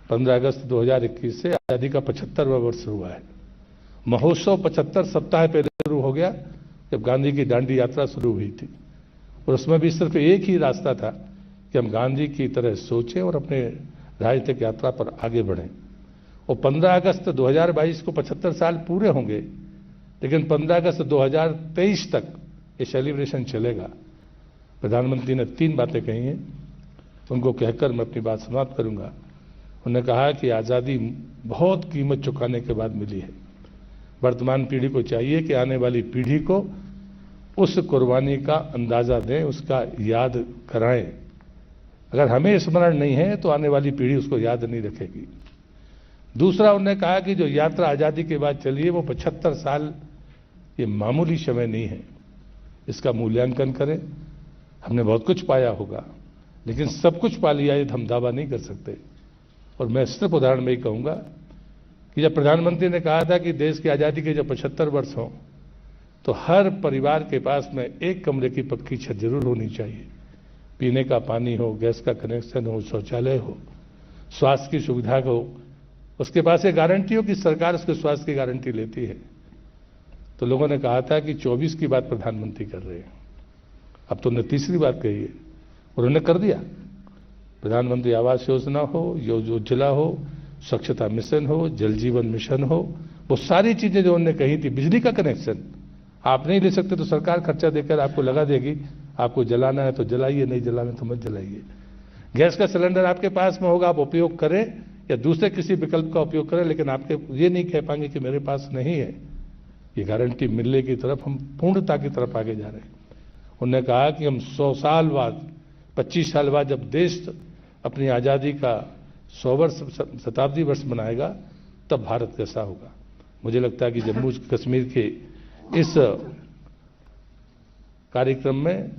15 अगस्त 2021 से आजादी का 75वां वर्ष हुआ है। महोत्सव 75 सप्ताह पहले शुरू हो गया जब गांधी की दांडी यात्रा शुरू हुई थी, और उसमें भी सिर्फ एक ही रास्ता था कि हम गांधी की तरह सोचें और अपने राजनीतिक यात्रा पर आगे बढ़ें। और 15 अगस्त 2022 को 75 साल पूरे होंगे, लेकिन 15 अगस्त 2023 तक ये सेलिब्रेशन चलेगा। प्रधानमंत्री ने 3 बातें कही हैं, उनको कहकर मैं अपनी बात समाप्त करूंगा। उन्होंने कहा कि आज़ादी बहुत कीमत चुकाने के बाद मिली है। वर्तमान पीढ़ी को चाहिए कि आने वाली पीढ़ी को उस कुर्बानी का अंदाजा दें, उसका याद कराएं। अगर हमें स्मरण नहीं है तो आने वाली पीढ़ी उसको याद नहीं रखेगी। दूसरा, उन्होंने कहा कि जो यात्रा आजादी के बाद चली है वो 75 साल, ये मामूली समय नहीं है, इसका मूल्यांकन करें। हमने बहुत कुछ पाया होगा, लेकिन सब कुछ पा लिया ये हम दावा नहीं कर सकते। और मैं सिर्फ उदाहरण में ही कहूंगा कि जब प्रधानमंत्री ने कहा था कि देश की आज़ादी के जब 75 वर्ष हों तो हर परिवार के पास में एक कमरे की पक्की छत जरूर होनी चाहिए। पीने का पानी हो, गैस का कनेक्शन हो, शौचालय हो, स्वास्थ्य की सुविधा हो, उसके पास ये गारंटी हो कि सरकार उसके स्वास्थ्य की गारंटी लेती है। तो लोगों ने कहा था कि 24 की बात प्रधानमंत्री कर रहे हैं, अब तो उन्होंने तीसरी बात कही है, उन्होंने कर दिया। प्रधानमंत्री आवास योजना हो, उज्ज्वला हो, स्वच्छता मिशन हो, जल जीवन मिशन हो, वो सारी चीजें जो उन्होंने कही थी, बिजली का कनेक्शन आप नहीं ले सकते तो सरकार खर्चा देकर आपको लगा देगी, आपको जलाना है तो जलाइए, नहीं जलाना तो मत जलाइए। गैस का सिलेंडर आपके पास में होगा, आप उपयोग करें या दूसरे किसी विकल्प का उपयोग करें, लेकिन आपके ये नहीं कह पाएंगे कि मेरे पास नहीं है। ये गारंटी मिलने की तरफ हम पूर्णता की तरफ आगे जा रहे हैं। उन्होंने कहा कि हम 100 साल बाद, 25 साल बाद जब देश अपनी आज़ादी का 100 वर्ष शताब्दी वर्ष मनाएगा तब भारत कैसा होगा। मुझे लगता है कि जम्मू कश्मीर के इस कार्यक्रम में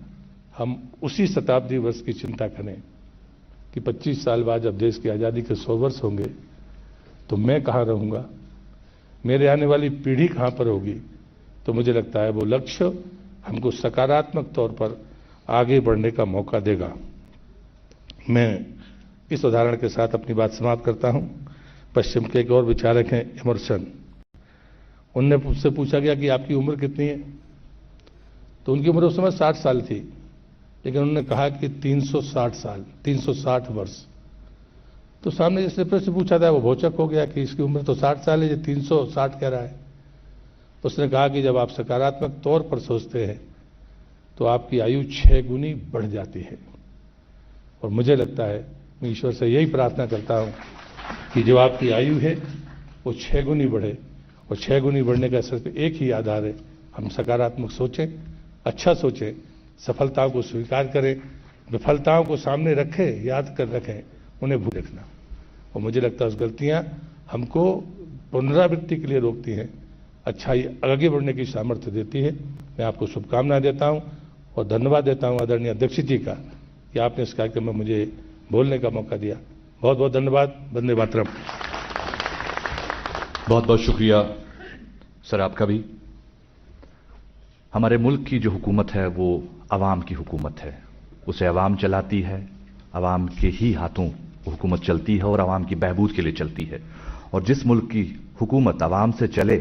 हम उसी शताब्दी वर्ष की चिंता करें कि 25 साल बाद जब देश की आज़ादी के 100 वर्ष होंगे तो मैं कहाँ रहूँगा, मेरे आने वाली पीढ़ी कहाँ पर होगी। तो मुझे लगता है वो लक्ष्य हमको सकारात्मक तौर पर आगे बढ़ने का मौका देगा। मैं इस उदाहरण के साथ अपनी बात समाप्त करता हूं। पश्चिम के एक और विचारक हैं एमर्सन, उनने मुझसे पूछा गया कि आपकी उम्र कितनी है, तो उनकी उम्र उस समय 60 साल थी, लेकिन उन्होंने कहा कि 360 साल, 360 वर्ष। तो सामने जिसने प्रश्न पूछा था वो भौचक हो गया कि इसकी उम्र तो 60 साल है, ये 360 कह रहा है। उसने कहा कि जब आप सकारात्मक तौर पर सोचते हैं तो आपकी आयु 6 गुनी बढ़ जाती है। और मुझे लगता है, मैं ईश्वर से यही प्रार्थना करता हूं कि जो आपकी आयु है वो 6 गुनी बढ़े, और 6 गुनी बढ़ने का सिर्फ एक ही आधार है, हम सकारात्मक सोचें, अच्छा सोचें, सफलताओं को स्वीकार करें, विफलताओं को सामने रखें, याद कर रखें, उन्हें भूल रखना। और मुझे लगता है उस गलतियां हमको पुनरावृत्ति के लिए रोकती हैं, अच्छाई आगे बढ़ने की सामर्थ्य देती है। मैं आपको शुभकामनाएं देता हूं और धन्यवाद देता हूं आदरणीय अध्यक्ष जी का कि आपने इस कार्यक्रम में मुझे बोलने का मौका दिया। बहुत बहुत धन्यवाद। वंदे मातरम। बहुत बहुत शुक्रिया सर आपका भी। हमारे मुल्क की जो हुकूमत है वो अवाम की हुकूमत है, उसे अवाम चलाती है, अवाम के ही हाथों हुकूमत चलती है और अवाम की बहबूद के लिए चलती है। और जिस मुल्क की हुकूमत अवाम से चले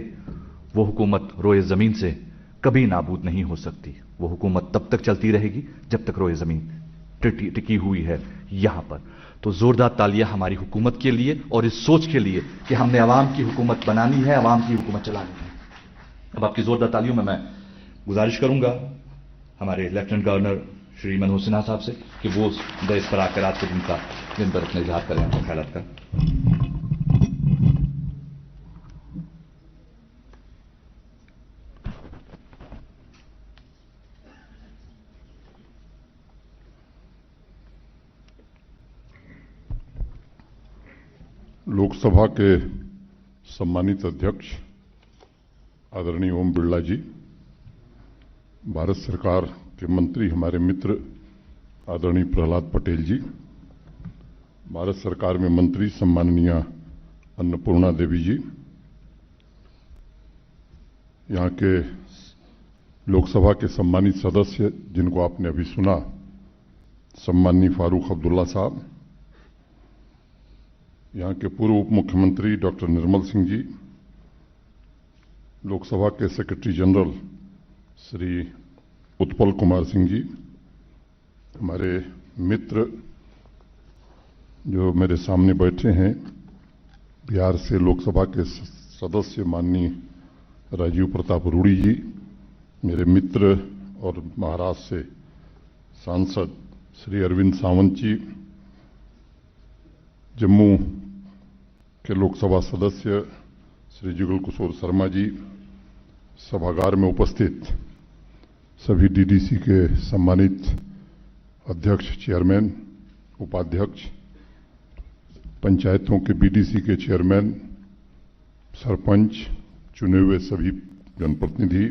वो हुकूमत रोए ज़मीन से कभी नाबूद नहीं हो सकती। वो हुकूमत तब तक चलती रहेगी जब तक रोए ज़मीन टिकी हुई है यहां पर। तो जोरदार तालियां हमारी हुकूमत के लिए और इस सोच के लिए कि हमने अवाम की हुकूमत बनानी है, अवाम की हुकूमत चलानी है। अब आपकी जोरदार तालियों में मैं गुजारिश करूंगा हमारे लेफ्टिनेंट गवर्नर श्री मनोज सिन्हा साहब से कि वो देश पर आकर आज के दिन पर अपने इजहार करें अपने ख्यालात का। लोकसभा के सम्मानित अध्यक्ष आदरणीय ओम बिरला जी, भारत सरकार के मंत्री हमारे मित्र आदरणीय प्रहलाद पटेल जी, भारत सरकार में मंत्री सम्माननीय अन्नपूर्णा देवी जी, यहाँ के लोकसभा के सम्मानित सदस्य जिनको आपने अभी सुना, सम्माननीय फारूक अब्दुल्ला साहब, यहाँ के पूर्व उप मुख्यमंत्री डॉक्टर निर्मल सिंह जी, लोकसभा के सेक्रेटरी जनरल श्री उत्पल कुमार सिंह जी, हमारे मित्र जो मेरे सामने बैठे हैं, बिहार से लोकसभा के सदस्य माननीय राजीव प्रताप रूडी जी, मेरे मित्र और महाराष्ट्र से सांसद श्री अरविंद सावंत जी, जम्मू के लोकसभा सदस्य श्री जुगल किशोर शर्मा जी, सभागार में उपस्थित सभी डीडीसी के सम्मानित अध्यक्ष, चेयरमैन, उपाध्यक्ष, पंचायतों के बीडीसी के चेयरमैन, सरपंच, चुने हुए सभी जनप्रतिनिधि,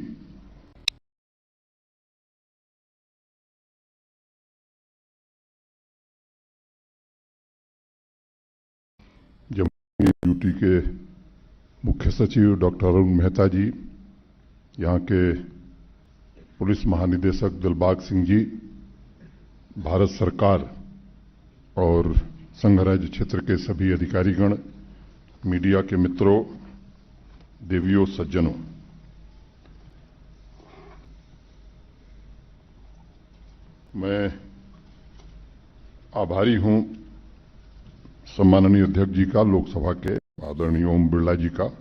जम्मू ड्यूटी के मुख्य सचिव डॉक्टर अरुण मेहता जी, यहाँ के पुलिस महानिदेशक दिलबाग सिंह जी, भारत सरकार और संघ राज्य क्षेत्र के सभी अधिकारीगण, मीडिया के मित्रों, देवियों, सज्जनों, मैं आभारी हूं सम्माननीय अध्यक्ष जी का, लोकसभा के आदरणीय ओम बिरला जी का।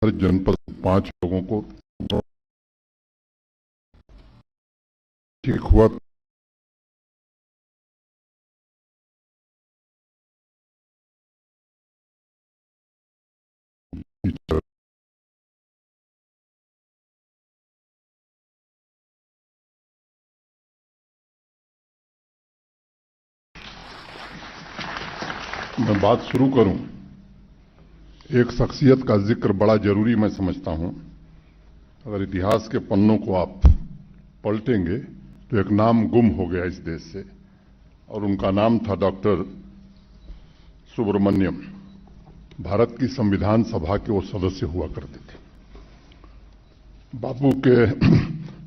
हर जनपद 5 लोगों को ठीक हुआ। मैं बात शुरू करूं, एक शख्सियत का जिक्र बड़ा जरूरी मैं समझता हूं। अगर इतिहास के पन्नों को आप पलटेंगे तो एक नाम गुम हो गया इस देश से, और उनका नाम था डॉक्टर सुब्रमण्यम। भारत की संविधान सभा के वो सदस्य हुआ करते थे। बापू के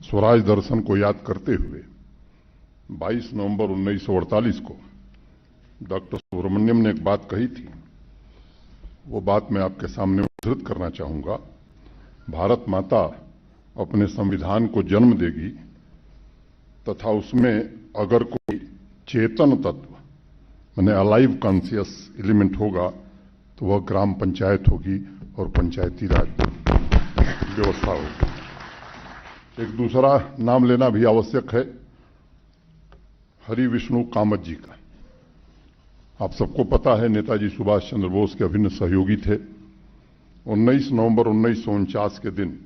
स्वराज दर्शन को याद करते हुए 22 नवंबर 1948 को डॉक्टर सुब्रमण्यम ने एक बात कही थी। वो बात मैं आपके सामने उद्धृत करना चाहूंगा। भारत माता अपने संविधान को जन्म देगी तथा उसमें अगर कोई चेतन तत्व, माने अलाइव कॉन्शियस एलिमेंट होगा, तो वह ग्राम पंचायत होगी और पंचायती राज व्यवस्था होगी। एक दूसरा नाम लेना भी आवश्यक है, हरि विष्णु कामत जी का। आप सबको पता है, नेताजी सुभाष चंद्र बोस के अभिन्न सहयोगी थे। 19 नवंबर 1949 के दिन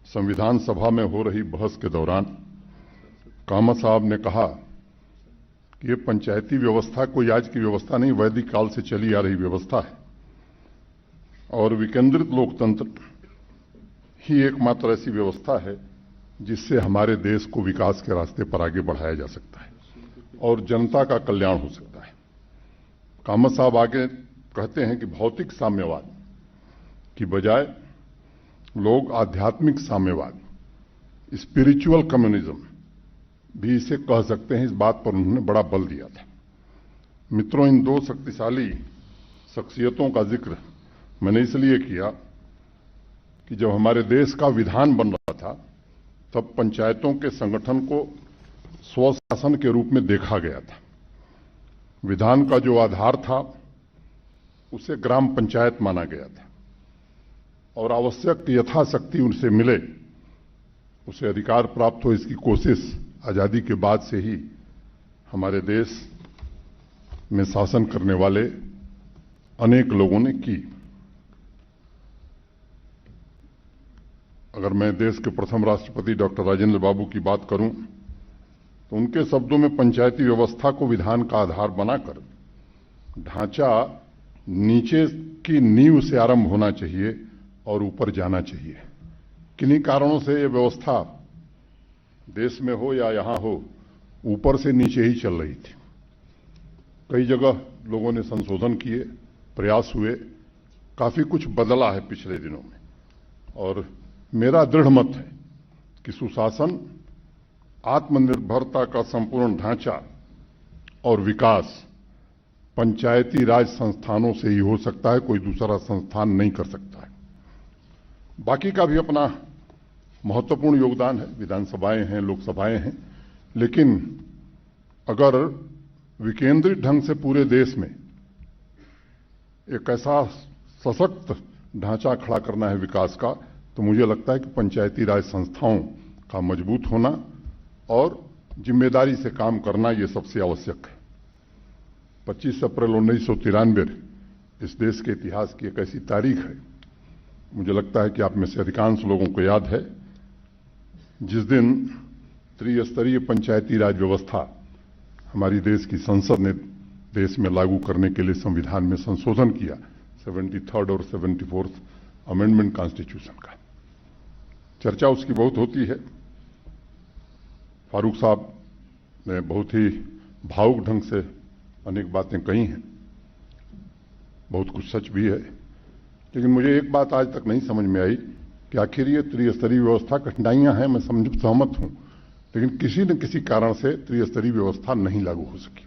संविधान सभा में हो रही बहस के दौरान कामत साहब ने कहा कि ये पंचायती व्यवस्था कोई आज की व्यवस्था नहीं, वैदिक काल से चली आ रही व्यवस्था है, और विकेंद्रित लोकतंत्र ही एकमात्र ऐसी व्यवस्था है जिससे हमारे देश को विकास के रास्ते पर आगे बढ़ाया जा सकता है और जनता का कल्याण हो सकता है। कामत साहब आगे कहते हैं कि भौतिक साम्यवाद की बजाय लोग आध्यात्मिक साम्यवाद, स्पिरिचुअल कम्युनिज्म भी इसे कह सकते हैं। इस बात पर उन्होंने बड़ा बल दिया था। मित्रों, इन दो शक्तिशाली शख्सियतों का जिक्र मैंने इसलिए किया कि जब हमारे देश का विधान बन रहा था तब पंचायतों के संगठन को स्वशासन के रूप में देखा गया था। विधान का जो आधार था उसे ग्राम पंचायत माना गया था, और आवश्यक यथाशक्ति उनसे मिले, उसे अधिकार प्राप्त हो, इसकी कोशिश आजादी के बाद से ही हमारे देश में शासन करने वाले अनेक लोगों ने की। अगर मैं देश के प्रथम राष्ट्रपति डॉक्टर राजेंद्र बाबू की बात करूं तो उनके शब्दों में पंचायती व्यवस्था को विधान का आधार बनाकर ढांचा नीचे की नींव से आरंभ होना चाहिए और ऊपर जाना चाहिए। किन्हीं कारणों से ये व्यवस्था देश में हो या यहां हो, ऊपर से नीचे ही चल रही थी। कई जगह लोगों ने संशोधन किए, प्रयास हुए, काफी कुछ बदला है पिछले दिनों में, और मेरा दृढ़ मत है कि सुशासन, आत्मनिर्भरता का संपूर्ण ढांचा और विकास पंचायती राज संस्थानों से ही हो सकता है, कोई दूसरा संस्थान नहीं कर सकता है। बाकी का भी अपना महत्वपूर्ण योगदान है, विधानसभाएं हैं, लोकसभाएं हैं, लेकिन अगर विकेंद्रित ढंग से पूरे देश में एक ऐसा सशक्त ढांचा खड़ा करना है विकास का, तो मुझे लगता है कि पंचायती राज संस्थाओं का मजबूत होना और जिम्मेदारी से काम करना ये सबसे आवश्यक है। 25 अप्रैल 1993 इस देश के इतिहास की एक ऐसी तारीख है, मुझे लगता है कि आप में से अधिकांश लोगों को याद है, जिस दिन त्रिस्तरीय पंचायती राज व्यवस्था हमारी देश की संसद ने देश में लागू करने के लिए संविधान में संशोधन किया, 73rd और 74th अमेंडमेंट कॉन्स्टिट्यूशन का। चर्चा उसकी बहुत होती है। फारूक साहब ने बहुत ही भावुक ढंग से अनेक बातें कही हैं, बहुत कुछ सच भी है, लेकिन मुझे एक बात आज तक नहीं समझ में आई कि आखिर ये त्रिस्तरीय व्यवस्था कठिनाइयां हैं, मैं सहमत हूं, लेकिन किसी न किसी कारण से त्रिस्तरीय व्यवस्था नहीं लागू हो सकी।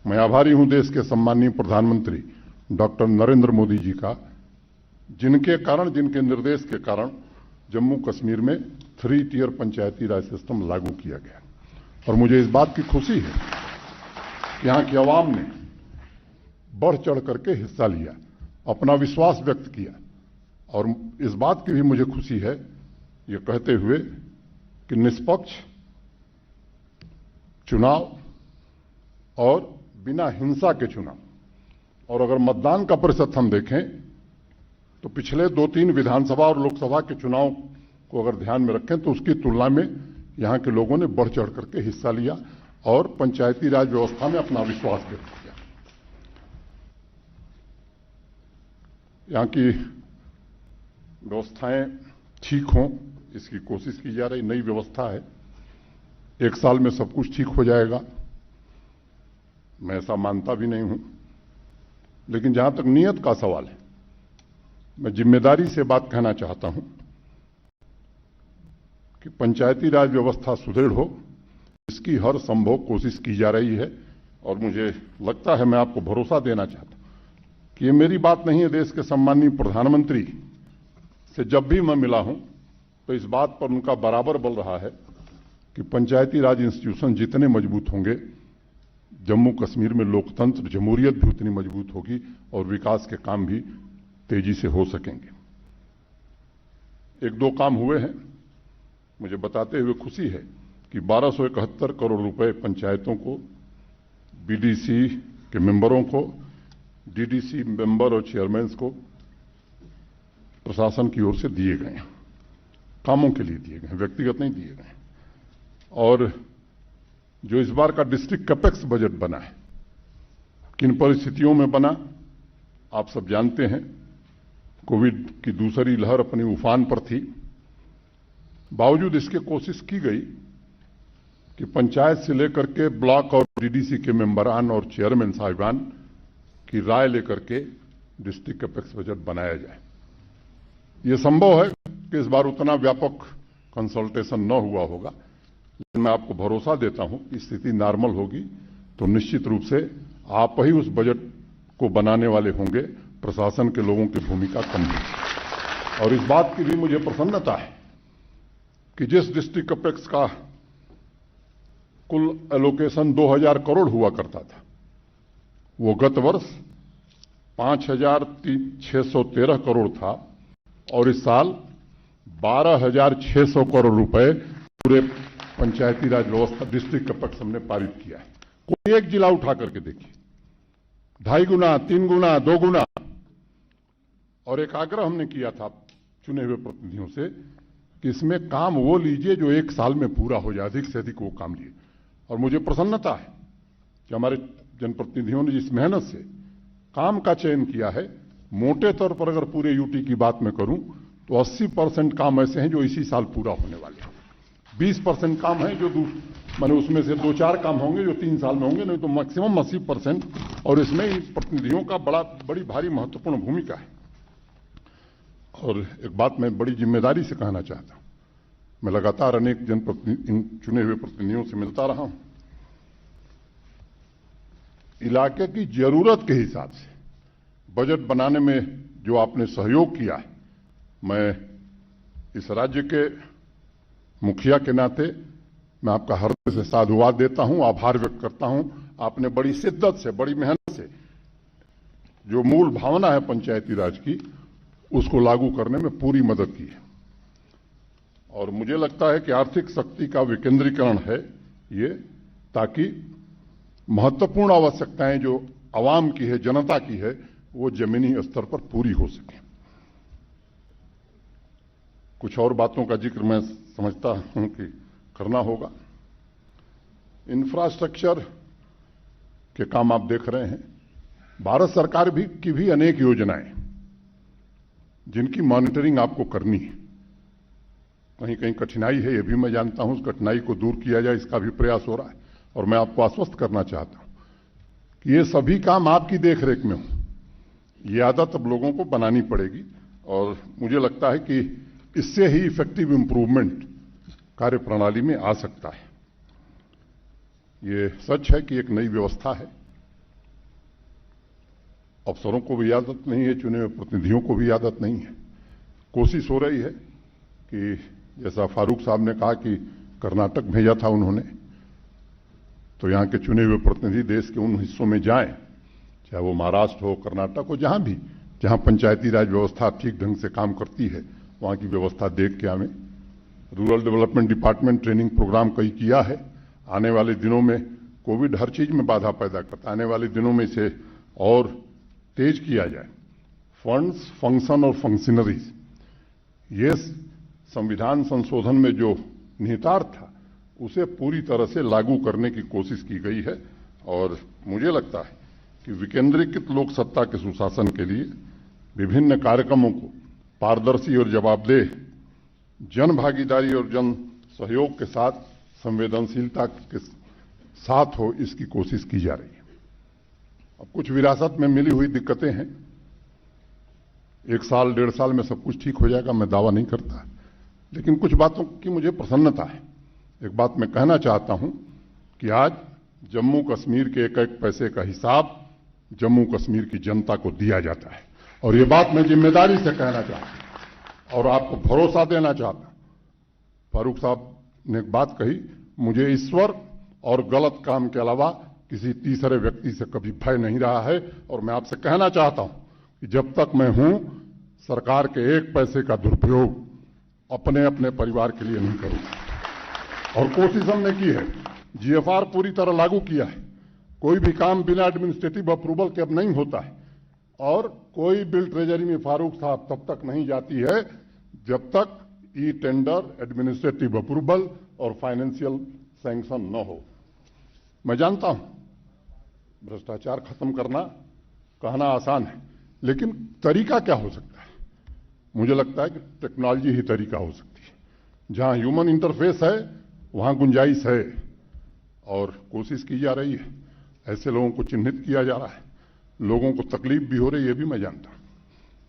मैं आभारी हूं देश के सम्माननीय प्रधानमंत्री डॉक्टर नरेंद्र मोदी जी का, जिनके निर्देश के कारण जम्मू कश्मीर में 3 टियर पंचायती राज सिस्टम लागू किया गया। और मुझे इस बात की खुशी है कि यहां की आवाम ने बढ़ चढ़ करके हिस्सा लिया, अपना विश्वास व्यक्त किया। और इस बात की भी मुझे खुशी है ये कहते हुए कि निष्पक्ष चुनाव और बिना हिंसा के चुनाव, और अगर मतदान का प्रतिशत हम देखें तो पिछले 2-3 विधानसभा और लोकसभा के चुनाव को अगर ध्यान में रखें तो उसकी तुलना में यहां के लोगों ने बढ़ चढ़ करके हिस्सा लिया और पंचायती राज व्यवस्था में अपना विश्वास व्यक्त किया। यहां की व्यवस्थाएं ठीक हों, इसकी कोशिश की जा रही। नई व्यवस्था है, 1 साल में सब कुछ ठीक हो जाएगा, मैं ऐसा मानता भी नहीं हूं। लेकिन जहां तक नीयत का सवाल है, मैं जिम्मेदारी से बात कहना चाहता हूं कि पंचायती राज व्यवस्था सुदृढ़ हो, इसकी हर संभव कोशिश की जा रही है। और मुझे लगता है, मैं आपको भरोसा देना चाहता हूं कि ये मेरी बात नहीं है, देश के सम्माननीय प्रधानमंत्री से जब भी मैं मिला हूं तो इस बात पर उनका बराबर बल रहा है कि पंचायती राज इंस्टीट्यूशन जितने मजबूत होंगे, जम्मू कश्मीर में लोकतंत्र, जमहूरियत भी उतनी मजबूत होगी और विकास के काम भी तेजी से हो सकेंगे। 1-2 काम हुए हैं, मुझे बताते हुए खुशी है कि 1271 करोड़ रुपए पंचायतों को, बीडीसी के मेंबरों को, डीडीसी मेंबर और चेयरमैन को प्रशासन की ओर से दिए गए हैं, कामों के लिए दिए गए हैं, व्यक्तिगत नहीं दिए गए। और जो इस बार का डिस्ट्रिक्ट कैपेक्स बजट बना है, किन परिस्थितियों में बना आप सब जानते हैं। कोविड की दूसरी लहर अपनी उफान पर थी, बावजूद इसके कोशिश की गई कि पंचायत से लेकर के ब्लॉक और डीडीसी के मेंबरान और चेयरमैन साहिबान की राय लेकर के डिस्ट्रिक्ट कैपेक्स बजट बनाया जाए। यह संभव है कि इस बार उतना व्यापक कंसल्टेशन न हुआ होगा, लेकिन मैं आपको भरोसा देता हूं कि स्थिति नॉर्मल होगी तो निश्चित रूप से आप ही उस बजट को बनाने वाले होंगे, प्रशासन के लोगों की भूमिका कम होगी। और इस बात की भी मुझे प्रसन्नता है कि जिस डिस्ट्रिक्ट कैपेक्स का कुल एलोकेशन 2000 करोड़ हुआ करता था, वो गत वर्ष 5613 करोड़ था और इस साल 12600 करोड़ रुपए पूरे पंचायती राज व्यवस्था डिस्ट्रिक्ट कैपेक्स हमने पारित किया है। कोई एक जिला उठा करके देखिए, 2.5 गुना, 3 गुना, 2 गुना। और एक आग्रह हमने किया था चुने हुए प्रतिनिधियों से कि इसमें काम वो लीजिए जो 1 साल में पूरा हो जाए, अधिक से अधिक वो काम लिए। और मुझे प्रसन्नता है कि हमारे जनप्रतिनिधियों ने जिस मेहनत से काम का चयन किया है, मोटे तौर पर अगर पूरे यूटी की बात मैं करूं तो 80% काम ऐसे हैं जो इसी साल पूरा होने वाले हैं। 20% काम है जो माने उसमें से 2-4 काम होंगे जो 3 साल में होंगे, नहीं तो मैक्सिमम 80%। और इसमें इन प्रतिनिधियों का बड़ी भारी महत्वपूर्ण भूमिका है। और एक बात मैं बड़ी जिम्मेदारी से कहना चाहता हूं, मैं लगातार अनेक इन चुने हुए प्रतिनिधियों से मिलता रहा हूं। इलाके की जरूरत के हिसाब से बजट बनाने में जो आपने सहयोग किया है, मैं इस राज्य के मुखिया के नाते मैं आपका हृदय से साधुवाद देता हूं, आभार व्यक्त करता हूं। आपने बड़ी शिद्दत से, बड़ी मेहनत से जो मूल भावना है पंचायती राज की, उसको लागू करने में पूरी मदद की है। और मुझे लगता है कि आर्थिक शक्ति का विकेंद्रीकरण है ये, ताकि महत्वपूर्ण आवश्यकताएं जो आवाम की है, जनता की है, वो जमीनी स्तर पर पूरी हो सके। कुछ और बातों का जिक्र मैं समझता हूं कि करना होगा। इंफ्रास्ट्रक्चर के काम आप देख रहे हैं। भारत सरकार की भी अनेक योजनाएं जिनकी मॉनिटरिंग आपको करनी है। कहीं कहीं कठिनाई है, ये भी मैं जानता हूं। उस कठिनाई को दूर किया जाए, इसका भी प्रयास हो रहा है। और मैं आपको आश्वस्त करना चाहता हूं कि ये सभी काम आपकी देखरेख में हो। ये आदत अब लोगों को बनानी पड़ेगी और मुझे लगता है कि इससे ही इफेक्टिव इंप्रूवमेंट कार्य प्रणाली में आ सकता है। ये सच है कि एक नई व्यवस्था है। अफसरों को भी आदत नहीं है, चुने हुए प्रतिनिधियों को भी आदत नहीं है। कोशिश हो रही है कि जैसा फारूक साहब ने कहा कि कर्नाटक भेजा था उन्होंने, तो यहां के चुने हुए प्रतिनिधि देश के उन हिस्सों में जाएं, चाहे वो महाराष्ट्र हो, कर्नाटक हो, जहां भी जहां पंचायती राज व्यवस्था ठीक ढंग से काम करती है, वहां की व्यवस्था देख के आवे। Rural development department training programme कई किया है। आने वाले दिनों में कोविड हर चीज में बाधा पैदा करता है। आने वाले दिनों में इसे और तेज किया जाए। फंड्स, फंक्शन और फंक्शनरीज, ये संविधान संशोधन में जो निहितार्थ था उसे पूरी तरह से लागू करने की कोशिश की गई है। और मुझे लगता है कि विकेंद्रीकृत लोक सत्ता के सुशासन के लिए विभिन्न कार्यक्रमों को पारदर्शी और जवाबदेह, जन भागीदारी और जन सहयोग के साथ, संवेदनशीलता के साथ हो, इसकी कोशिश की जा रही है। अब कुछ विरासत में मिली हुई दिक्कतें हैं। 1 साल 1.5 साल में सब कुछ ठीक हो जाएगा, मैं दावा नहीं करता, लेकिन कुछ बातों की मुझे प्रसन्नता है। एक बात मैं कहना चाहता हूं कि आज जम्मू कश्मीर के एक एक पैसे का हिसाब जम्मू कश्मीर की जनता को दिया जाता है। और ये बात मैं जिम्मेदारी से कहना चाहता हूं और आपको भरोसा देना चाहता हूं। फारूक साहब ने एक बात कही, मुझे ईश्वर और गलत काम के अलावा किसी तीसरे व्यक्ति से कभी भय नहीं रहा है। और मैं आपसे कहना चाहता हूं कि जब तक मैं हूं, सरकार के एक पैसे का दुरुपयोग अपने अपने परिवार के लिए नहीं करूंगा। और कोशिश हमने की है, जीएफआर पूरी तरह लागू किया है। कोई भी काम बिना एडमिनिस्ट्रेटिव अप्रूवल के अब नहीं होता है। और कोई बिल ट्रेजरी में फारूक साहब तब तक नहीं जाती है जब तक ई टेंडर, एडमिनिस्ट्रेटिव अप्रूवल और फाइनेंशियल सैंक्शन न हो। मैं जानता हूं भ्रष्टाचार खत्म करना कहना आसान है, लेकिन तरीका क्या हो सकता है? मुझे लगता है कि टेक्नोलॉजी ही तरीका हो सकती है। जहां ह्यूमन इंटरफेस है वहां गुंजाइश है और कोशिश की जा रही है। ऐसे लोगों को चिन्हित किया जा रहा है। लोगों को तकलीफ भी हो रही है, ये भी मैं जानता हूं,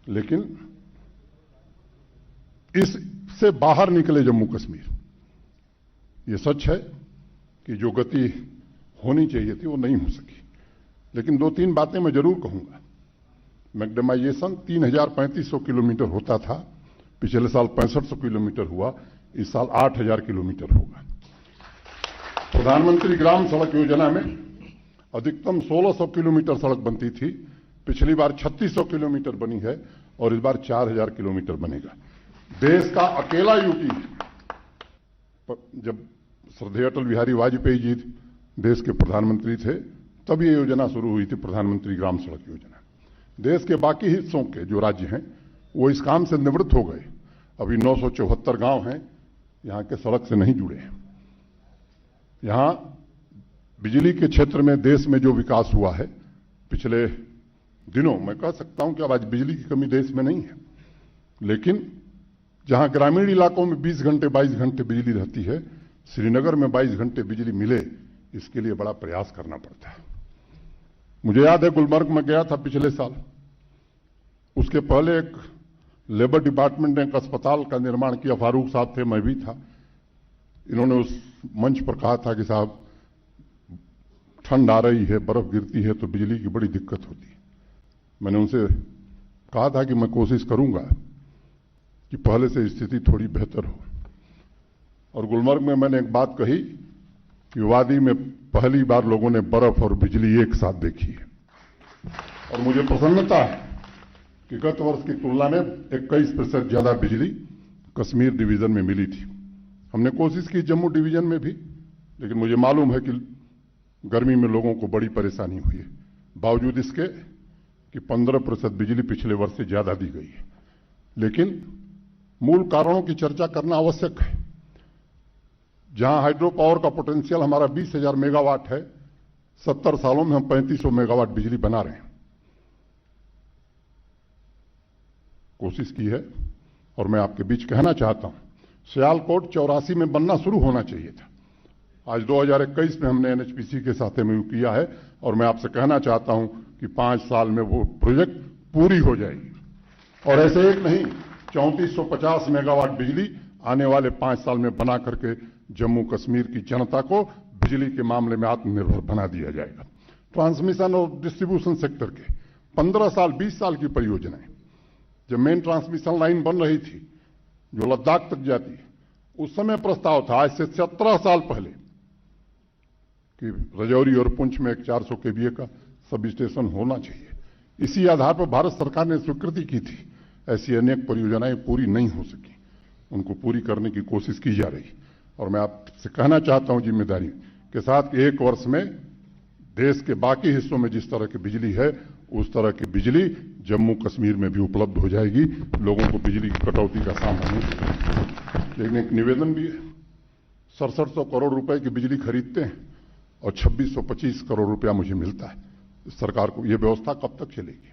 लेकिन इससे बाहर निकले जम्मू कश्मीर। ये सच है कि जो गति होनी चाहिए थी वो नहीं हो सकी, लेकिन 2-3 बातें मैं जरूर कहूंगा। मैक्डेमाइजेशन 3,3500 किलोमीटर होता था, पिछले साल 6500 किलोमीटर हुआ, इस साल 8,000 किलोमीटर होगा। प्रधानमंत्री ग्राम सड़क योजना में अधिकतम 1,600 किलोमीटर सड़क बनती थी, पिछली बार 3,600 किलोमीटर बनी है और इस बार 4,000 किलोमीटर बनेगा। देश का अकेला यूपी, जब श्रद्धेय अटल बिहारी वाजपेयी जी देश के प्रधानमंत्री थे तब ये योजना शुरू हुई थी, प्रधानमंत्री ग्राम सड़क योजना। देश के बाकी हिस्सों के जो राज्य हैं वो इस काम से निवृत्त हो गए। अभी 974 गांव हैं यहां के सड़क से नहीं जुड़े हैं। यहां बिजली के क्षेत्र में देश में जो विकास हुआ है पिछले दिनों, मैं कह सकता हूं कि अब आज बिजली की कमी देश में नहीं है, लेकिन जहां ग्रामीण इलाकों में 20 घंटे 22 घंटे बिजली रहती है, श्रीनगर में 22 घंटे बिजली मिले, इसके लिए बड़ा प्रयास करना पड़ता है। मुझे याद है गुलमर्ग में गया था पिछले साल, उसके पहले एक लेबर डिपार्टमेंट ने एक अस्पताल का निर्माण किया, फारूक साहब थे, मैं भी था। इन्होंने उस मंच पर कहा था कि साहब ठंड आ रही है, बर्फ गिरती है तो बिजली की बड़ी दिक्कत होती है। मैंने उनसे कहा था कि मैं कोशिश करूंगा कि पहले से स्थिति थोड़ी बेहतर हो। और गुलमर्ग में मैंने एक बात कही कि वादी में पहली बार लोगों ने बर्फ और बिजली एक साथ देखी है। और मुझे प्रसन्नता है कि गत वर्ष की तुलना में 21% ज्यादा बिजली कश्मीर डिवीजन में मिली थी। हमने कोशिश की जम्मू डिवीजन में भी लेकिन मुझे मालूम है कि गर्मी में लोगों को बड़ी परेशानी हुई है, बावजूद इसके कि 15% बिजली पिछले वर्ष से ज्यादा दी गई है। लेकिन मूल कारणों की चर्चा करना आवश्यक है। जहां हाइड्रो पावर का पोटेंशियल हमारा 20,000 मेगावाट है, 70 सालों में हम 3500 मेगावाट बिजली बना रहे हैं। कोशिश की है और मैं आपके बीच कहना चाहता हूं, सियालकोट 84 में बनना शुरू होना चाहिए था। आज 2021 में हमने एनएचपीसी के साथ एमओयू किया है और मैं आपसे कहना चाहता हूं कि 5 साल में वो प्रोजेक्ट पूरी हो जाएगी। और ऐसे एक नहीं, 3450 मेगावाट बिजली आने वाले 5 साल में बना करके जम्मू कश्मीर की जनता को बिजली के मामले में आत्मनिर्भर बना दिया जाएगा। ट्रांसमिशन और डिस्ट्रीब्यूशन सेक्टर के 15 साल 20 साल की परियोजनाएं, जब मेन ट्रांसमिशन लाइन बन रही थी जो लद्दाख तक जाती है, उस समय प्रस्ताव था आज से 17 साल पहले कि रजौरी और पुंछ में एक 400 केवीए का सब स्टेशन होना चाहिए। इसी आधार पर भारत सरकार ने स्वीकृति की थी। ऐसी अनेक परियोजनाएं पूरी नहीं हो सकी, उनको पूरी करने की कोशिश की जा रही। और मैं आपसे कहना चाहता हूं जिम्मेदारी के साथ कि 1 वर्ष में देश के बाकी हिस्सों में जिस तरह की बिजली है, उस तरह की बिजली जम्मू कश्मीर में भी उपलब्ध हो जाएगी। लोगों को बिजली की कटौती का सामना नहीं करना। लेकिन एक निवेदन भी है, 6700 करोड़ रुपए की बिजली खरीदते हैं और 2625 करोड़ रुपया मुझे मिलता है। सरकार को यह व्यवस्था कब तक चलेगी?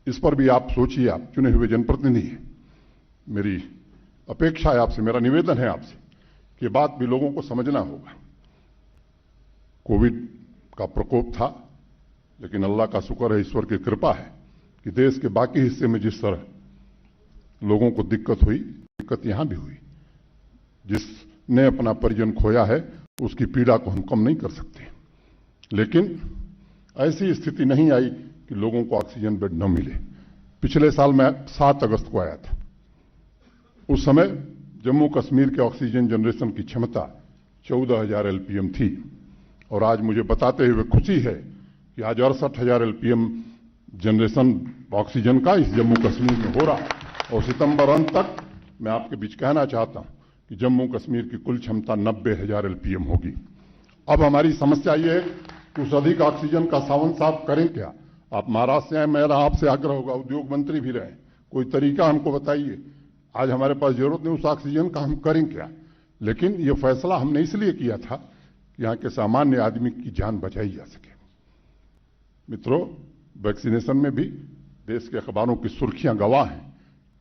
इस पर भी आप सोचिए। आप चुने हुए जनप्रतिनिधि हैं, मेरी अपेक्षा है आपसे, मेरा निवेदन है आपसे कि बात भी लोगों को समझना होगा। कोविड का प्रकोप था, लेकिन अल्लाह का शुक्र है, ईश्वर की कृपा है कि देश के बाकी हिस्से में जिस तरह लोगों को दिक्कत हुई, दिक्कत यहां भी हुई। जिसने अपना परिजन खोया है उसकी पीड़ा को हम कम नहीं कर सकते, लेकिन ऐसी स्थिति नहीं आई कि लोगों को ऑक्सीजन बेड न मिले। पिछले साल मैं 7 अगस्त को आया था। उस समय जम्मू कश्मीर के ऑक्सीजन जनरेशन की क्षमता 14,000 एलपीएम थी और आज मुझे बताते हुए खुशी है कि आज 68,000 एलपीएम जनरेशन ऑक्सीजन का इस जम्मू कश्मीर में हो रहा है। और सितंबर अंत तक मैं आपके बीच कहना चाहता हूं कि जम्मू कश्मीर की कुल क्षमता 90,000 एलपीएम होगी। अब हमारी समस्या ये है कि उस अधिक ऑक्सीजन का सावन साफ करें क्या? आप महाराष्ट्र से आए, मेरा आपसे आग्रह होगा, उद्योग मंत्री भी रहे, कोई तरीका हमको बताइए। आज हमारे पास जरूरत नहीं उस ऑक्सीजन का, हम करें क्या? लेकिन ये फैसला हमने इसलिए किया था कि यहाँ के सामान्य आदमी की जान बचाई जा सके। मित्रों, वैक्सीनेशन में भी देश के अखबारों की सुर्खियां गवाह हैं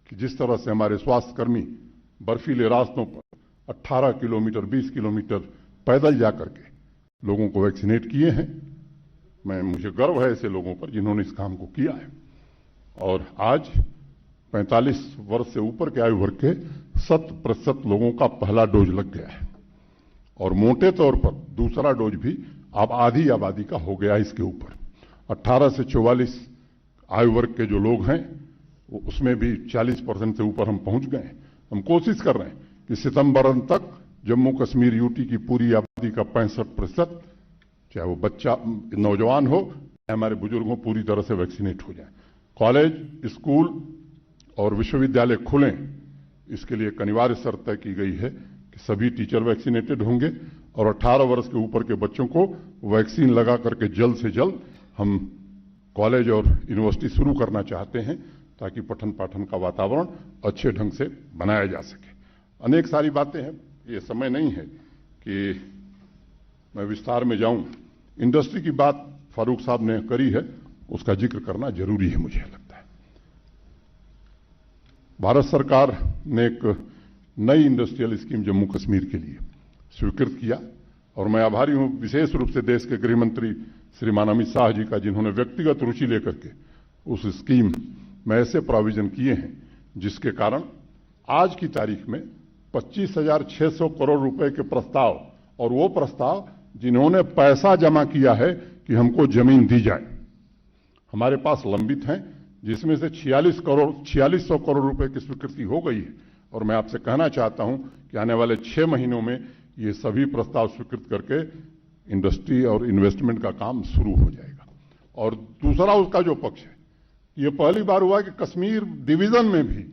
कि जिस तरह से हमारे स्वास्थ्यकर्मी बर्फीले रास्तों पर 18 किलोमीटर 20 किलोमीटर पैदल जाकर के लोगों को वैक्सीनेट किए हैं। मुझे गर्व है ऐसे लोगों पर जिन्होंने इस काम को किया है। और आज 45 वर्ष से ऊपर के आयु वर्ग के 100% लोगों का पहला डोज लग गया है और मोटे तौर पर दूसरा डोज भी अब आधी आबादी का हो गया है। इसके ऊपर 18 से 44 आयु वर्ग के जो लोग हैं उसमें भी 40% से ऊपर हम पहुंच गए हैं। हम कोशिश कर रहे हैं कि सितंबर अंत तक जम्मू कश्मीर यूटी की पूरी आबादी का 65%, चाहे वो बच्चा नौजवान हो चाहे हमारे बुजुर्ग हो, पूरी तरह से वैक्सीनेट हो जाए। कॉलेज, स्कूल और विश्वविद्यालय खुलें, इसके लिए एक अनिवार्य शर्त तय की गई है कि सभी टीचर वैक्सीनेटेड होंगे और 18 वर्ष के ऊपर के बच्चों को वैक्सीन लगा करके जल्द से जल्द हम कॉलेज और यूनिवर्सिटी शुरू करना चाहते हैं ताकि पठन पाठन का वातावरण अच्छे ढंग से बनाया जा सके। अनेक सारी बातें हैं, ये समय नहीं है कि मैं विस्तार में जाऊं। इंडस्ट्री की बात फारूक साहब ने करी है, उसका जिक्र करना जरूरी है मुझे लगता है। भारत सरकार ने एक नई इंडस्ट्रियल स्कीम जम्मू कश्मीर के लिए स्वीकृत किया और मैं आभारी हूं विशेष रूप से देश के गृह मंत्री श्रीमान अमित शाह जी का, जिन्होंने व्यक्तिगत रुचि लेकर के उस स्कीम में ऐसे प्रोविजन किए हैं जिसके कारण आज की तारीख में 25,600 करोड़ रुपए के प्रस्ताव, और वो प्रस्ताव जिन्होंने पैसा जमा किया है कि हमको जमीन दी जाए, हमारे पास लंबित हैं, जिसमें से 4600 करोड़ रुपए की स्वीकृति हो गई है। और मैं आपसे कहना चाहता हूं कि आने वाले 6 महीनों में ये सभी प्रस्ताव स्वीकृत करके इंडस्ट्री और इन्वेस्टमेंट का काम शुरू हो जाएगा। और दूसरा उसका जो पक्ष है, ये पहली बार हुआ कि कश्मीर डिवीजन में भी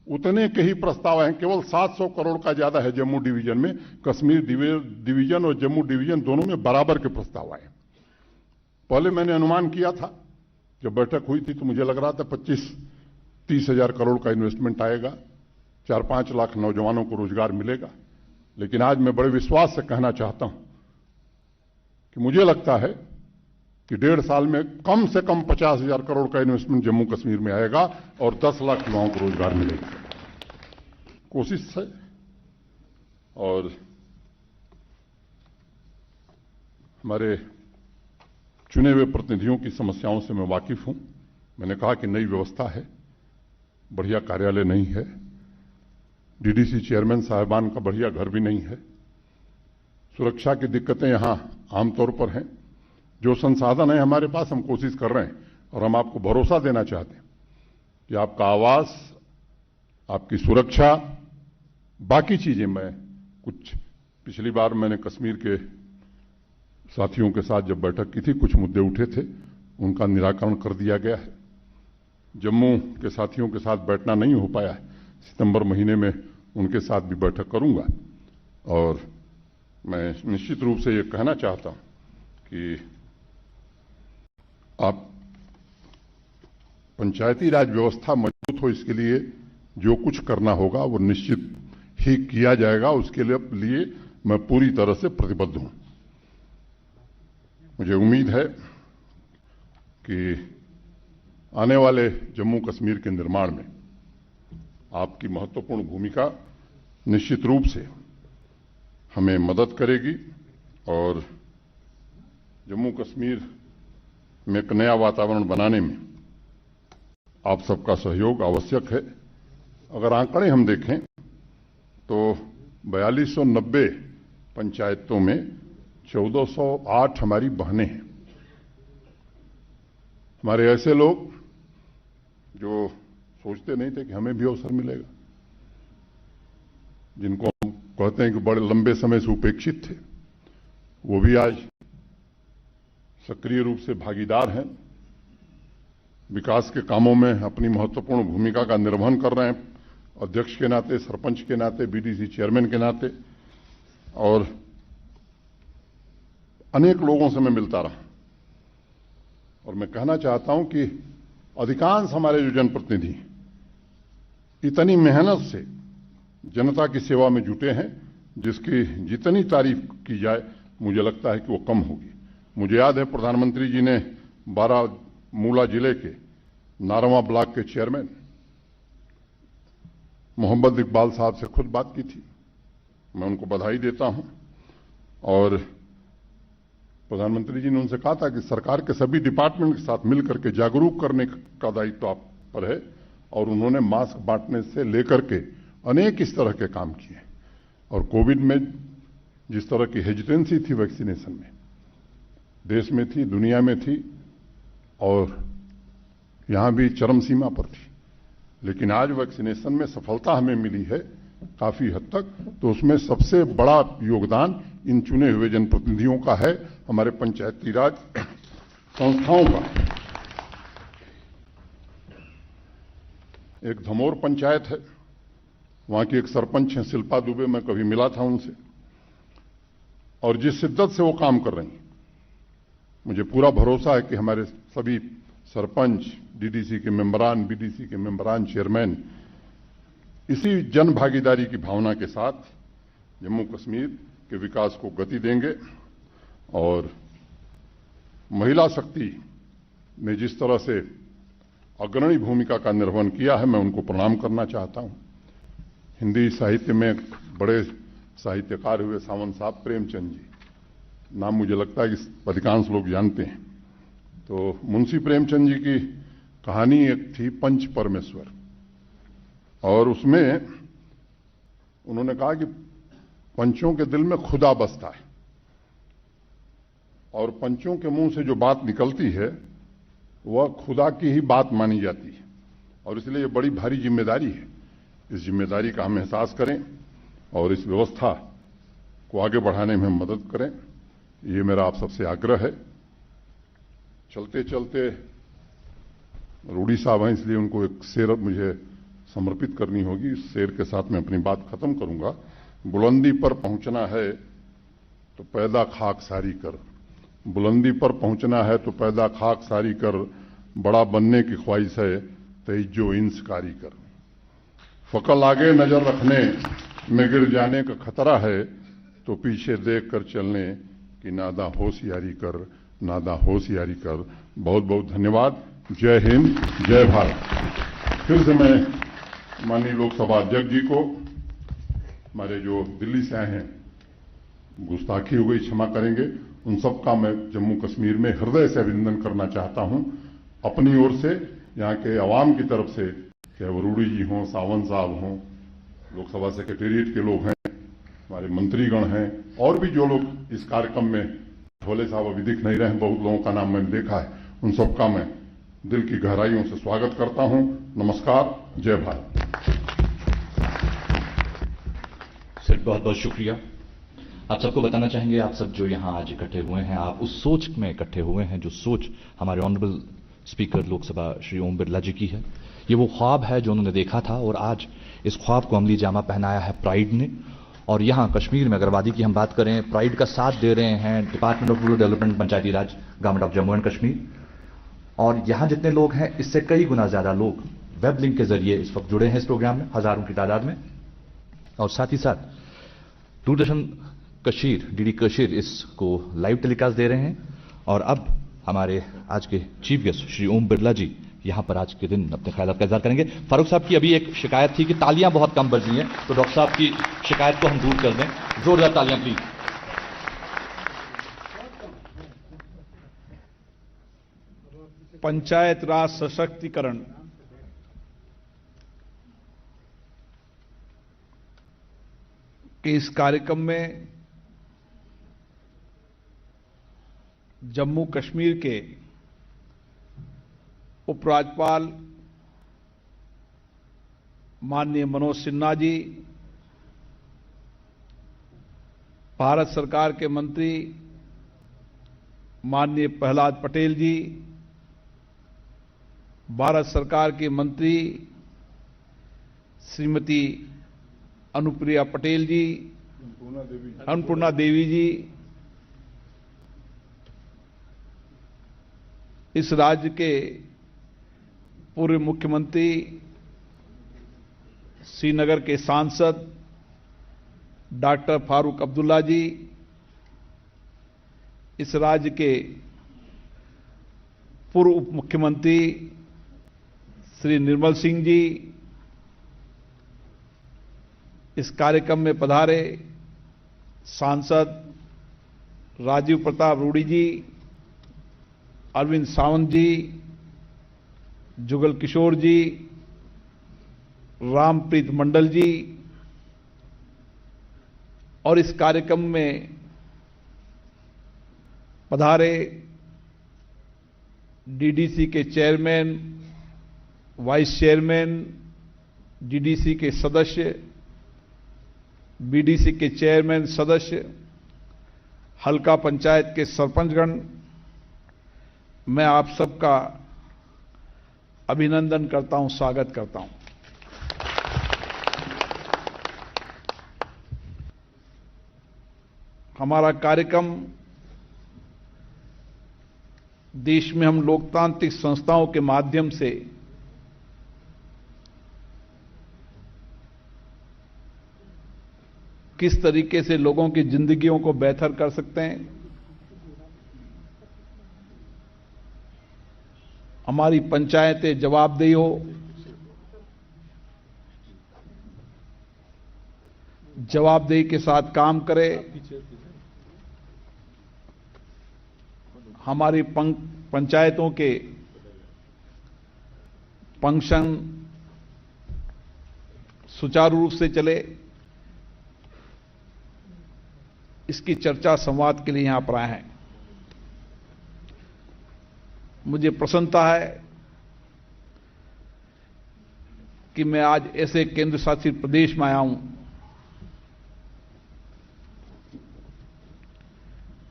उतने के ही प्रस्ताव हैं। केवल 700 करोड़ का ज्यादा है जम्मू डिवीजन में। कश्मीर डिवीजन और जम्मू डिवीजन दोनों में बराबर के प्रस्ताव आए। पहले मैंने अनुमान किया था, जब बैठक हुई थी तो मुझे लग रहा था 25-30 हजार करोड़ का इन्वेस्टमेंट आएगा, 4-5 लाख नौजवानों को रोजगार मिलेगा। लेकिन आज मैं बड़े विश्वास से कहना चाहता हूं कि मुझे लगता है कि 1.5 साल में कम से कम 50 हजार करोड़ का इन्वेस्टमेंट जम्मू कश्मीर में आएगा और 10 लाख युवाओं को रोजगार मिलेगा। कोशिश है। और हमारे चुने हुए प्रतिनिधियों की समस्याओं से मैं वाकिफ हूं। मैंने कहा कि नई व्यवस्था है, बढ़िया कार्यालय नहीं है, डीडीसी चेयरमैन साहिबान का बढ़िया घर भी नहीं है, सुरक्षा की दिक्कतें यहां आमतौर पर हैं। जो संसाधन है हमारे पास, हम कोशिश कर रहे हैं और हम आपको भरोसा देना चाहते हैं कि आपका आवास, आपकी सुरक्षा, बाकी चीजें, मैं कुछ पिछली बार मैंने कश्मीर के साथियों के साथ जब बैठक की थी, कुछ मुद्दे उठे थे, उनका निराकरण कर दिया गया है। जम्मू के साथियों के साथ बैठना नहीं हो पाया है, सितंबर महीने में उनके साथ भी बैठक करूंगा। और मैं निश्चित रूप से ये कहना चाहता हूं कि आप पंचायती राज व्यवस्था मजबूत हो, इसके लिए जो कुछ करना होगा वो निश्चित ही किया जाएगा। उसके लिए मैं पूरी तरह से प्रतिबद्ध हूं। मुझे उम्मीद है कि आने वाले जम्मू कश्मीर के निर्माण में आपकी महत्वपूर्ण भूमिका निश्चित रूप से हमें मदद करेगी और जम्मू कश्मीर में एक नया वातावरण बनाने में आप सबका सहयोग आवश्यक है। अगर आंकड़े हम देखें तो 4290 पंचायतों में 1408 हमारी बहनें हैं। हमारे ऐसे लोग जो सोचते नहीं थे कि हमें भी अवसर मिलेगा, जिनको हम कहते हैं कि बड़े लंबे समय से उपेक्षित थे, वो भी आज सक्रिय रूप से भागीदार हैं, विकास के कामों में अपनी महत्वपूर्ण भूमिका का निर्वहन कर रहे हैं, अध्यक्ष के नाते, सरपंच के नाते, बीडीसी चेयरमैन के नाते। और अनेक लोगों से मैं मिलता रहा और मैं कहना चाहता हूं कि अधिकांश हमारे जो जनप्रतिनिधि इतनी मेहनत से जनता की सेवा में जुटे हैं, जिसकी जितनी तारीफ की जाए मुझे लगता है कि वो कम होगी। मुझे याद है प्रधानमंत्री जी ने बारामूला जिले के नारवा ब्लॉक के चेयरमैन मोहम्मद इकबाल साहब से खुद बात की थी। मैं उनको बधाई देता हूं। और प्रधानमंत्री जी ने उनसे कहा था कि सरकार के सभी डिपार्टमेंट के साथ मिलकर के जागरूक करने का दायित्व आप पर है। और उन्होंने मास्क बांटने से लेकर के अनेक इस तरह के काम किए। और कोविड में जिस तरह की हेजिटेंसी थी वैक्सीनेशन में, देश में थी, दुनिया में थी और यहां भी चरम सीमा पर थी, लेकिन आज वैक्सीनेशन में सफलता हमें मिली है काफी हद तक। तो उसमें सबसे बड़ा योगदान इन चुने हुए जनप्रतिनिधियों का है, हमारे पंचायती राज संस्थाओं का। एक धमोर पंचायत है, वहां की एक सरपंच है शिल्पा दुबे, मैं कभी मिला था उनसे, और जिस शिद्दत से वो काम कर रही हैं, मुझे पूरा भरोसा है कि हमारे सभी सरपंच, डीडीसी के मेंबरान, बीडीसी के मेंबरान, चेयरमैन इसी जन भागीदारी की भावना के साथ जम्मू कश्मीर के विकास को गति देंगे। और महिला शक्ति ने जिस तरह से अग्रणी भूमिका का निर्वहन किया है, मैं उनको प्रणाम करना चाहता हूं। हिंदी साहित्य में बड़े साहित्यकार हुए सावंत साहब प्रेमचंद जी, नाम मुझे लगता है कि अधिकांश लोग जानते हैं। तो मुंशी प्रेमचंद जी की कहानी एक थी पंच परमेश्वर, और उसमें उन्होंने कहा कि पंचों के दिल में खुदा बसता है और पंचों के मुंह से जो बात निकलती है वह खुदा की ही बात मानी जाती है। और इसलिए ये बड़ी भारी जिम्मेदारी है। इस जिम्मेदारी का हम एहसास करें और इस व्यवस्था को आगे बढ़ाने में मदद करें, ये मेरा आप सबसे आग्रह है। चलते चलते रूडी साहब हैं, इसलिए उनको एक शेर मुझे समर्पित करनी होगी। इस शेर के साथ मैं अपनी बात खत्म करूंगा। बुलंदी पर पहुंचना है तो पैदा खाक सारी कर, बुलंदी पर पहुंचना है तो पैदा खाक सारी कर, बड़ा बनने की ख्वाहिश है तो इज्जो इंस कारी कर। फकल आगे नजर रखने में गिर जाने का खतरा है तो पीछे देख कर चलने की नादा होशियारी कर, नादा होशियारी कर। बहुत बहुत धन्यवाद। जय हिंद, जय भारत। फिर से मैं माननीय लोकसभा अध्यक्ष जी को, हमारे जो दिल्ली से आए हैं, गुस्ताखी हो गई, क्षमा करेंगे, उन सबका मैं जम्मू कश्मीर में हृदय से अभिनंदन करना चाहता हूं। अपनी ओर से, यहाँ के अवाम की तरफ से, चाहे रूडी जी हों, सावंत साहब हों, लोकसभा सेक्रेटेरिएट के लोग हैं, हमारे मंत्रीगण हैं, और भी जो लोग इस कार्यक्रम में, भोले साहब अभी दिख नहीं रहे हैं, बहुत लोगों का नाम मैंने देखा है, उन सबका मैं दिल की गहराइयों से स्वागत करता हूं। नमस्कार, जय भारत। सर बहुत बहुत शुक्रिया। आप सबको बताना चाहेंगे, आप सब जो यहाँ आज इकट्ठे हुए हैं, आप उस सोच में इकट्ठे हुए हैं जो सोच हमारे ऑनरेबल स्पीकर लोकसभा श्री ओम बिरला जी की है। ये वो ख्वाब है जो उन्होंने देखा था और आज इस ख्वाब को अमली जामा पहनाया है प्राइड ने। और यहाँ कश्मीर में अगर वादी की हम बात करें, प्राइड का साथ दे रहे हैं department of rural development, Panchayati Raj, government of Jammu and Kashmir. और यहाँ जितने लोग हैं, इससे कई गुना ज्यादा लोग वेब लिंक के जरिए इस वक्त जुड़े हैं इस प्रोग्राम में, हजारों की तादाद में। और साथ ही साथ दूरदर्शन कशीर, डीडी कशीर इसको लाइव टेलीकास्ट दे रहे हैं। और अब हमारे आज के चीफ गेस्ट श्री ओम बिरला जी यहां पर आज के दिन अपने ख्यालात का इज़हार करेंगे। फारूक साहब की अभी एक शिकायत थी कि तालियां बहुत कम बजी हैं, तो डॉक्टर साहब की शिकायत को हम दूर कर दें। जोरदार तालियां प्लीज। पंचायत राज सशक्तिकरण के इस कार्यक्रम में जम्मू कश्मीर के उपराज्यपाल माननीय मनोज सिन्हा जी, भारत सरकार के मंत्री माननीय प्रहलाद पटेल जी, भारत सरकार के मंत्री श्रीमती अनुप्रिया पटेल जी, अन्नपूर्णा देवी जी, इस राज्य के पूर्व मुख्यमंत्री, श्रीनगर के सांसद डॉक्टर फारूक अब्दुल्ला जी, इस राज्य के पूर्व उप मुख्यमंत्री श्री निर्मल सिंह जी, इस कार्यक्रम में पधारे सांसद राजीव प्रताप रूडी जी, अरविंद सावंत जी, जुगल किशोर जी, रामप्रीत मंडल जी, और इस कार्यक्रम में पधारे डीडीसी के चेयरमैन, वाइस चेयरमैन, डीडीसी के सदस्य, बीडीसी के चेयरमैन सदस्य, हल्का पंचायत के सरपंचगण, मैं आप सबका अभिनंदन करता हूं, स्वागत करता हूं। हमारा कार्यक्रम देश में हम लोकतांत्रिक संस्थाओं के माध्यम से किस तरीके से लोगों की जिंदगियों को बेहतर कर सकते हैं, हमारी पंचायतें जवाबदेही हो, जवाबदेही के साथ काम करे, हमारी पंचायतों के फंक्शन सुचारू रूप से चले, इसकी चर्चा संवाद के लिए यहां पर आए हैं। मुझे प्रसन्नता है कि मैं आज ऐसे केंद्र शासित प्रदेश में आया हूं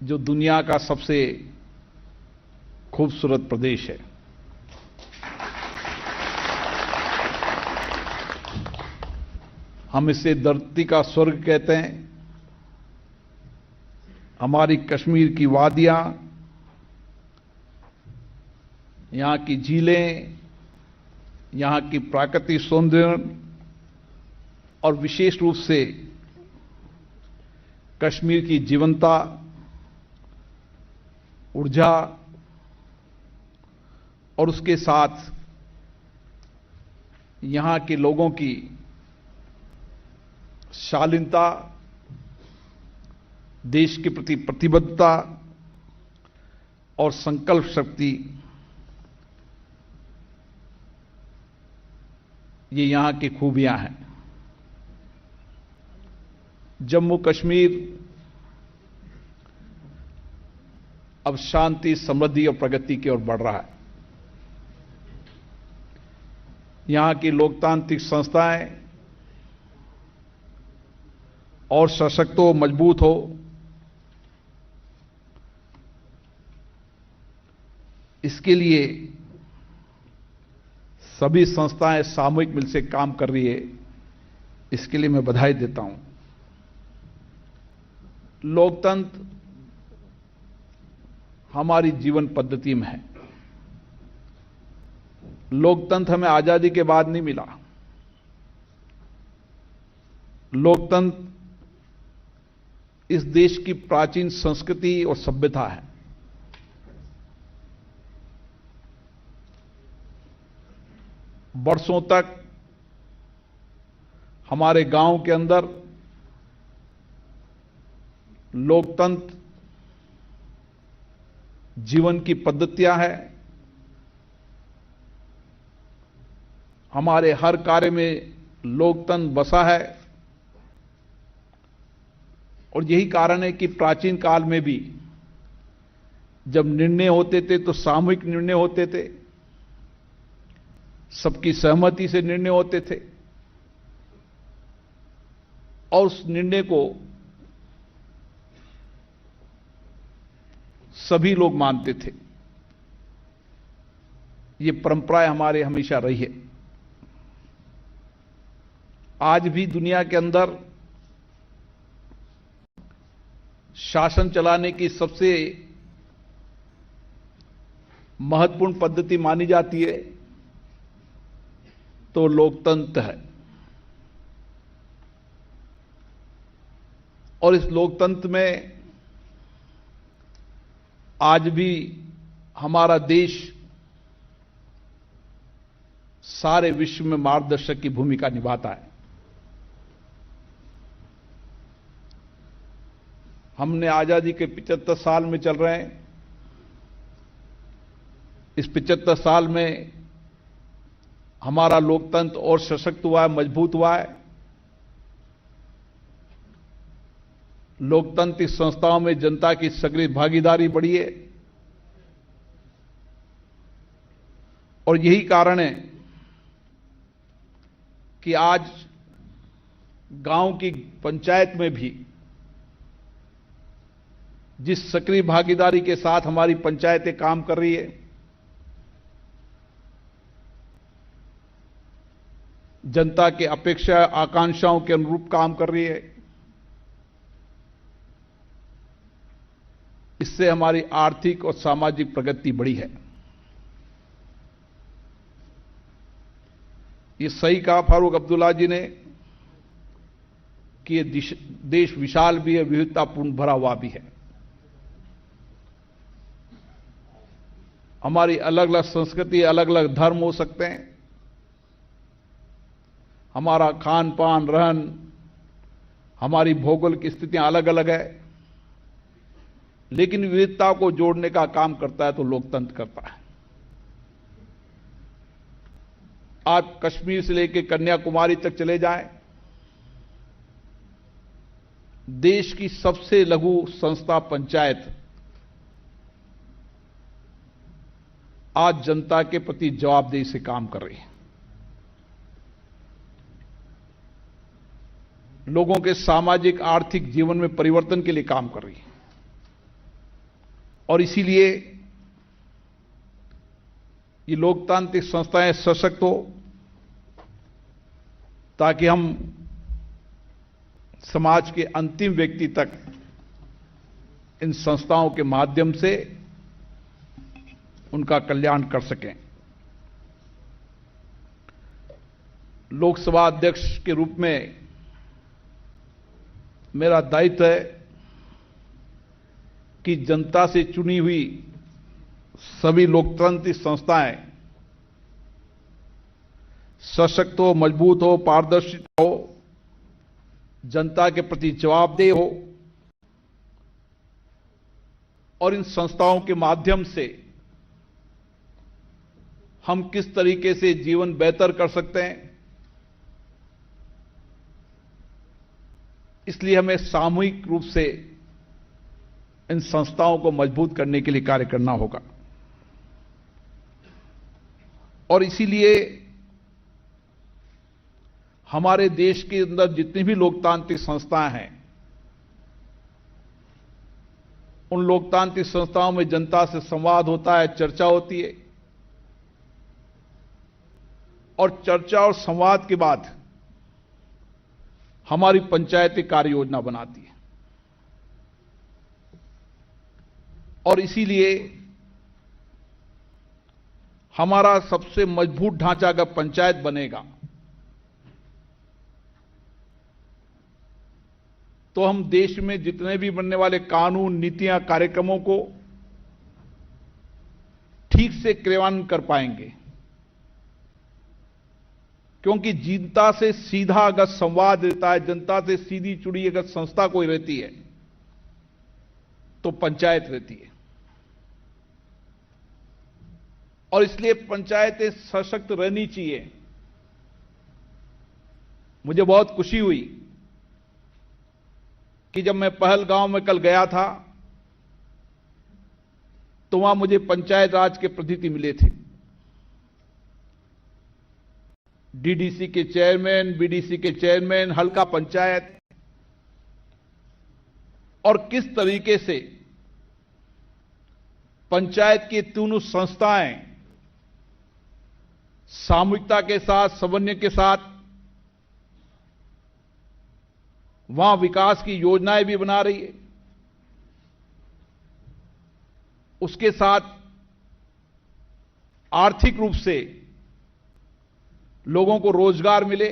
जो दुनिया का सबसे खूबसूरत प्रदेश है। हम इसे धरती का स्वर्ग कहते हैं। हमारी कश्मीर की वादियां, यहां की झीलें, यहां की प्राकृतिक सौंदर्य और विशेष रूप से कश्मीर की जीवंतता, ऊर्जा और उसके साथ यहां के लोगों की शालीनता, देश के प्रति प्रतिबद्धता और संकल्प शक्ति, ये यहां की खूबियां हैं। जम्मू कश्मीर अब शांति, समृद्धि और प्रगति की ओर बढ़ रहा है। यहां की लोकतांत्रिक संस्थाएं और सशक्त हो, मजबूत हो, इसके लिए सभी संस्थाएं सामूहिक मिलकर काम कर रही है। इसके लिए मैं बधाई देता हूं। लोकतंत्र हमारी जीवन पद्धति में है। लोकतंत्र हमें आजादी के बाद नहीं मिला। लोकतंत्र इस देश की प्राचीन संस्कृति और सभ्यता है। वर्षों तक हमारे गांव के अंदर लोकतंत्र जीवन की पद्धतियां हैं। हमारे हर कार्य में लोकतंत्र बसा है और यही कारण है कि प्राचीन काल में भी जब निर्णय होते थे तो सामूहिक निर्णय होते थे, सबकी सहमति से निर्णय होते थे और उस निर्णय को सभी लोग मानते थे। ये परंपराएं हमारे हमेशा रही है। आज भी दुनिया के अंदर शासन चलाने की सबसे महत्वपूर्ण पद्धति मानी जाती है तो लोकतंत्र है। और इस लोकतंत्र में आज भी हमारा देश सारे विश्व में मार्गदर्शक की भूमिका निभाता है। हमने आजादी के 75 साल में चल रहे हैं। इस 75 साल में हमारा लोकतंत्र और सशक्त हुआ है, मजबूत हुआ है। लोकतांत्रिक संस्थाओं में जनता की सक्रिय भागीदारी बढ़ी है और यही कारण है कि आज गांव की पंचायत में भी जिस सक्रिय भागीदारी के साथ हमारी पंचायतें काम कर रही है, जनता के अपेक्षा आकांक्षाओं के अनुरूप काम कर रही है, इससे हमारी आर्थिक और सामाजिक प्रगति बढ़ी है। ये सही कहा फारूक अब्दुल्ला जी ने कि ये देश विशाल भी है, विविधतापूर्ण भरा हुआ भी है। हमारी अलग अलग संस्कृति, अलग अलग धर्म हो सकते हैं, हमारा खान पान, रहन, हमारी भौगोलिक स्थितियां अलग अलग है, लेकिन विविधता को जोड़ने का काम करता है तो लोकतंत्र करता है। आप कश्मीर से लेकर कन्याकुमारी तक चले जाएं, देश की सबसे लघु संस्था पंचायत आज जनता के प्रति जवाबदेही से काम कर रही है। लोगों के सामाजिक आर्थिक जीवन में परिवर्तन के लिए काम कर रही है और इसीलिए ये लोकतांत्रिक संस्थाएं सशक्त हो ताकि हम समाज के अंतिम व्यक्ति तक इन संस्थाओं के माध्यम से उनका कल्याण कर सकें। लोकसभा अध्यक्ष के रूप में मेरा दायित्व है कि जनता से चुनी हुई सभी लोकतांत्रिक संस्थाएं सशक्त हो, मजबूत हो, पारदर्शी हो, जनता के प्रति जवाबदेह हो और इन संस्थाओं के माध्यम से हम किस तरीके से जीवन बेहतर कर सकते हैं, इसलिए हमें सामूहिक रूप से इन संस्थाओं को मजबूत करने के लिए कार्य करना होगा। और इसीलिए हमारे देश के अंदर जितनी भी लोकतांत्रिक संस्थाएं हैं, उन लोकतांत्रिक संस्थाओं में जनता से संवाद होता है, चर्चा होती है और चर्चा और संवाद के बाद हमारी पंचायती कार्य योजना बनाती है। और इसीलिए हमारा सबसे मजबूत ढांचा अगर पंचायत बनेगा तो हम देश में जितने भी बनने वाले कानून, नीतियां, कार्यक्रमों को ठीक से क्रियान्वयन कर पाएंगे। क्योंकि जनता से सीधा अगर संवाद रहता है, जनता से सीधी जुड़ी अगर संस्था कोई रहती है तो पंचायत रहती है। और इसलिए पंचायतें सशक्त रहनी चाहिए। मुझे बहुत खुशी हुई कि जब मैं पहलगांव में कल गया था तो वहां मुझे पंचायत राज के प्रतिनिधि मिले थे, डीडीसी के चेयरमैन, बीडीसी के चेयरमैन, हल्का पंचायत, और किस तरीके से पंचायत की तीनों संस्थाएं सामूहिकता के साथ, समन्वय के साथ वहां विकास की योजनाएं भी बना रही है। उसके साथ आर्थिक रूप से लोगों को रोजगार मिले,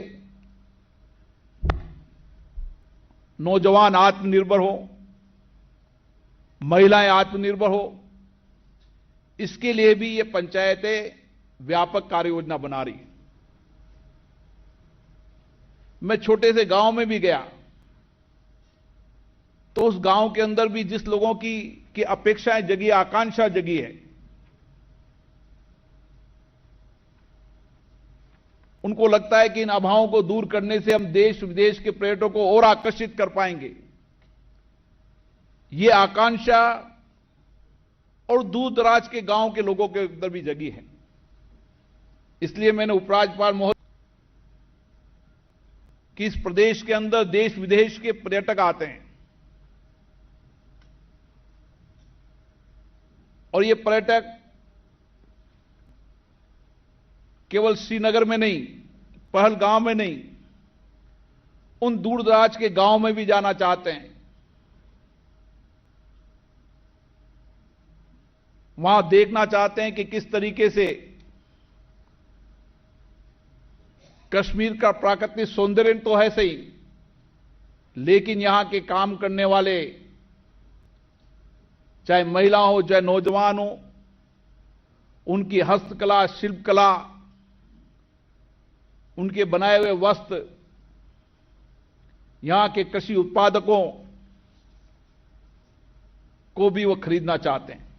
नौजवान आत्मनिर्भर हो, महिलाएं आत्मनिर्भर हो, इसके लिए भी ये पंचायतें व्यापक कार्य योजना बना रही है। मैं छोटे से गांव में भी गया तो उस गांव के अंदर भी जिस लोगों की अपेक्षाएं जगी, आकांक्षा जगी है, उनको लगता है कि इन अभावों को दूर करने से हम देश विदेश के पर्यटकों को और आकर्षित कर पाएंगे। ये आकांक्षा और दूर दराज के गांव के लोगों के अंदर भी जगी है। इसलिए मैंने उपराज्यपाल महोदय कि इस प्रदेश के अंदर देश विदेश के पर्यटक आते हैं और ये पर्यटक केवल श्रीनगर में नहीं, पहलगांव में नहीं, उन दूर दराज के गांव में भी जाना चाहते हैं। वहां देखना चाहते हैं कि किस तरीके से कश्मीर का प्राकृतिक सौंदर्य तो है सही, लेकिन यहां के काम करने वाले, चाहे महिला हो चाहे नौजवान हो, उनकी हस्तकला, शिल्पकला, उनके बनाए हुए वस्त्र, यहां के कृषि उत्पादकों को भी वो खरीदना चाहते हैं।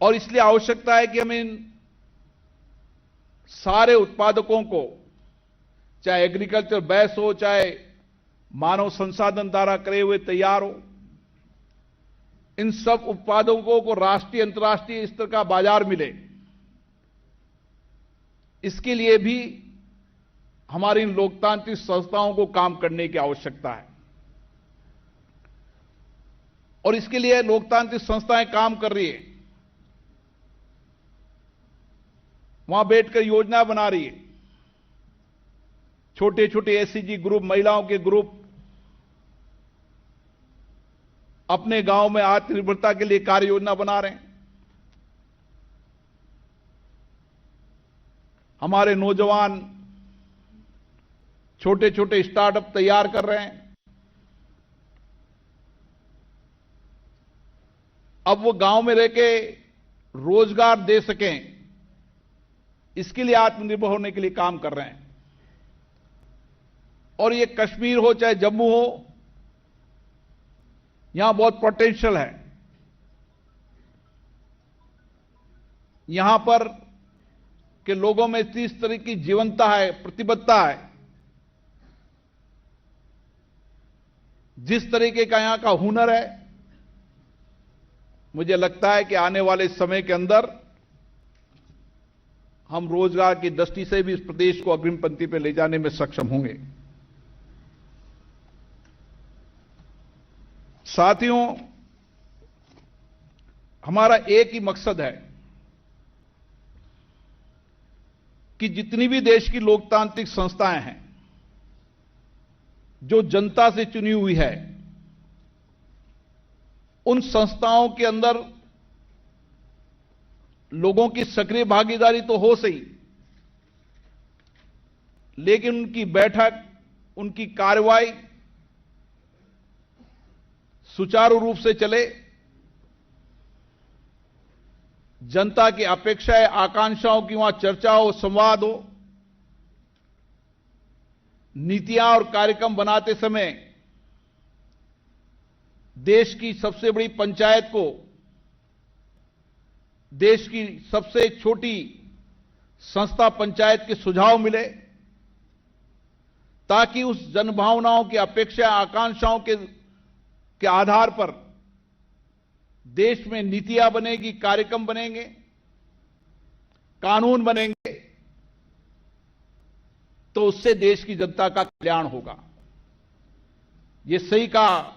और इसलिए आवश्यकता है कि हम इन सारे उत्पादकों को, चाहे एग्रीकल्चर बेस हो, चाहे मानव संसाधन द्वारा करे हुए तैयार हो, इन सब उत्पादकों को राष्ट्रीय अंतर्राष्ट्रीय स्तर का बाजार मिले, इसके लिए भी हमारी इन लोकतांत्रिक संस्थाओं को काम करने की आवश्यकता है। और इसके लिए लोकतांत्रिक संस्थाएं काम कर रही है, वहां बैठकर योजना बना रही है। छोटे छोटे एससीजी ग्रुप, महिलाओं के ग्रुप अपने गांव में आत्मनिर्भरता के लिए कार्य योजना बना रहे हैं। हमारे नौजवान छोटे छोटे स्टार्टअप तैयार कर रहे हैं। अब वो गांव में रह के रोजगार दे सकें, इसके लिए आत्मनिर्भर होने के लिए काम कर रहे हैं। और ये कश्मीर हो चाहे जम्मू हो, यहां बहुत पोटेंशियल है। यहां पर के लोगों में इस तरह की जीवंतता है, प्रतिबद्धता है, जिस तरीके का यहां का हुनर है, मुझे लगता है कि आने वाले समय के अंदर हम रोजगार की दृष्टि से भी इस प्रदेश को अग्रिम पंक्ति पर ले जाने में सक्षम होंगे। साथियों, हमारा एक ही मकसद है कि जितनी भी देश की लोकतांत्रिक संस्थाएं हैं जो जनता से चुनी हुई है, उन संस्थाओं के अंदर लोगों की सक्रिय भागीदारी तो हो सही, लेकिन उनकी बैठक, उनकी कार्रवाई सुचारू रूप से चले, जनता की अपेक्षाएं, आकांक्षाओं की वहां चर्चा हो, संवाद हो। नीतियां और कार्यक्रम बनाते समय देश की सबसे बड़ी पंचायत को देश की सबसे छोटी संस्था पंचायत के सुझाव मिले, ताकि उस जनभावनाओं की अपेक्षा, आकांक्षाओं के आधार पर देश में नीतियां बनेगी, कार्यक्रम बनेंगे, कानून बनेंगे, तो उससे देश की जनता का कल्याण होगा। ये सही कहा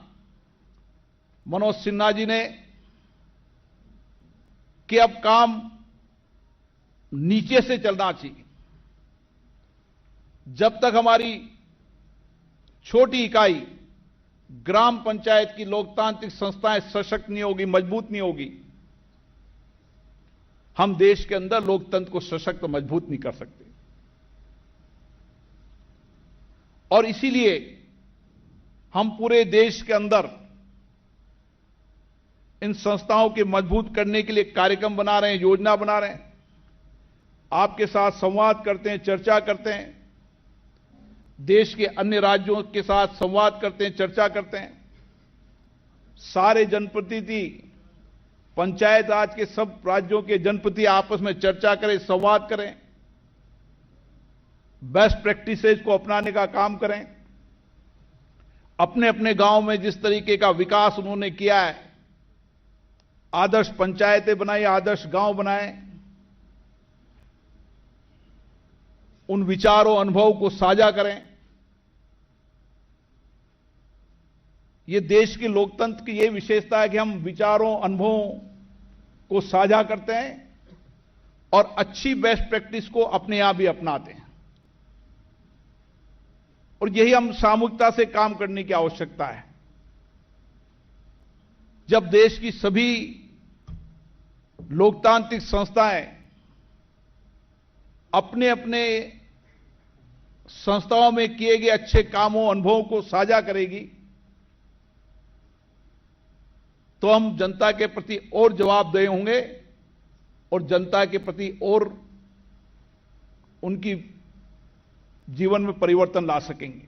मनोज सिन्हा जी ने कि अब काम नीचे से चलना चाहिए। जब तक हमारी छोटी इकाई ग्राम पंचायत की लोकतांत्रिक संस्थाएं सशक्त नहीं होगी, मजबूत नहीं होगी, हम देश के अंदर लोकतंत्र को सशक्त और मजबूत नहीं कर सकते। और इसीलिए हम पूरे देश के अंदर इन संस्थाओं के मजबूत करने के लिए कार्यक्रम बना रहे हैं, योजना बना रहे हैं, आपके साथ संवाद करते हैं, चर्चा करते हैं, देश के अन्य राज्यों के साथ संवाद करते हैं, चर्चा करते हैं। सारे जनप्रतिनिधि, पंचायत राज के सब राज्यों के जनप्रतिनिधि आपस में चर्चा करें, संवाद करें, बेस्ट प्रैक्टिसेज को अपनाने का काम करें। अपने अपने गांव में जिस तरीके का विकास उन्होंने किया है, आदर्श पंचायतें बनाई, आदर्श गांव बनाए, उन विचारों, अनुभव को साझा करें। ये देश के लोकतंत्र की ये विशेषता है कि हम विचारों, अनुभवों को साझा करते हैं और अच्छी बेस्ट प्रैक्टिस को अपने यहां भी अपनाते हैं। और यही हम सामूहिकता से काम करने की आवश्यकता है। जब देश की सभी लोकतांत्रिक संस्थाएं अपने अपने संस्थाओं में किए गए अच्छे कामों, अनुभवों को साझा करेगी, तो हम जनता के प्रति और जवाबदेह होंगे और जनता के प्रति और उनकी जीवन में परिवर्तन ला सकेंगे।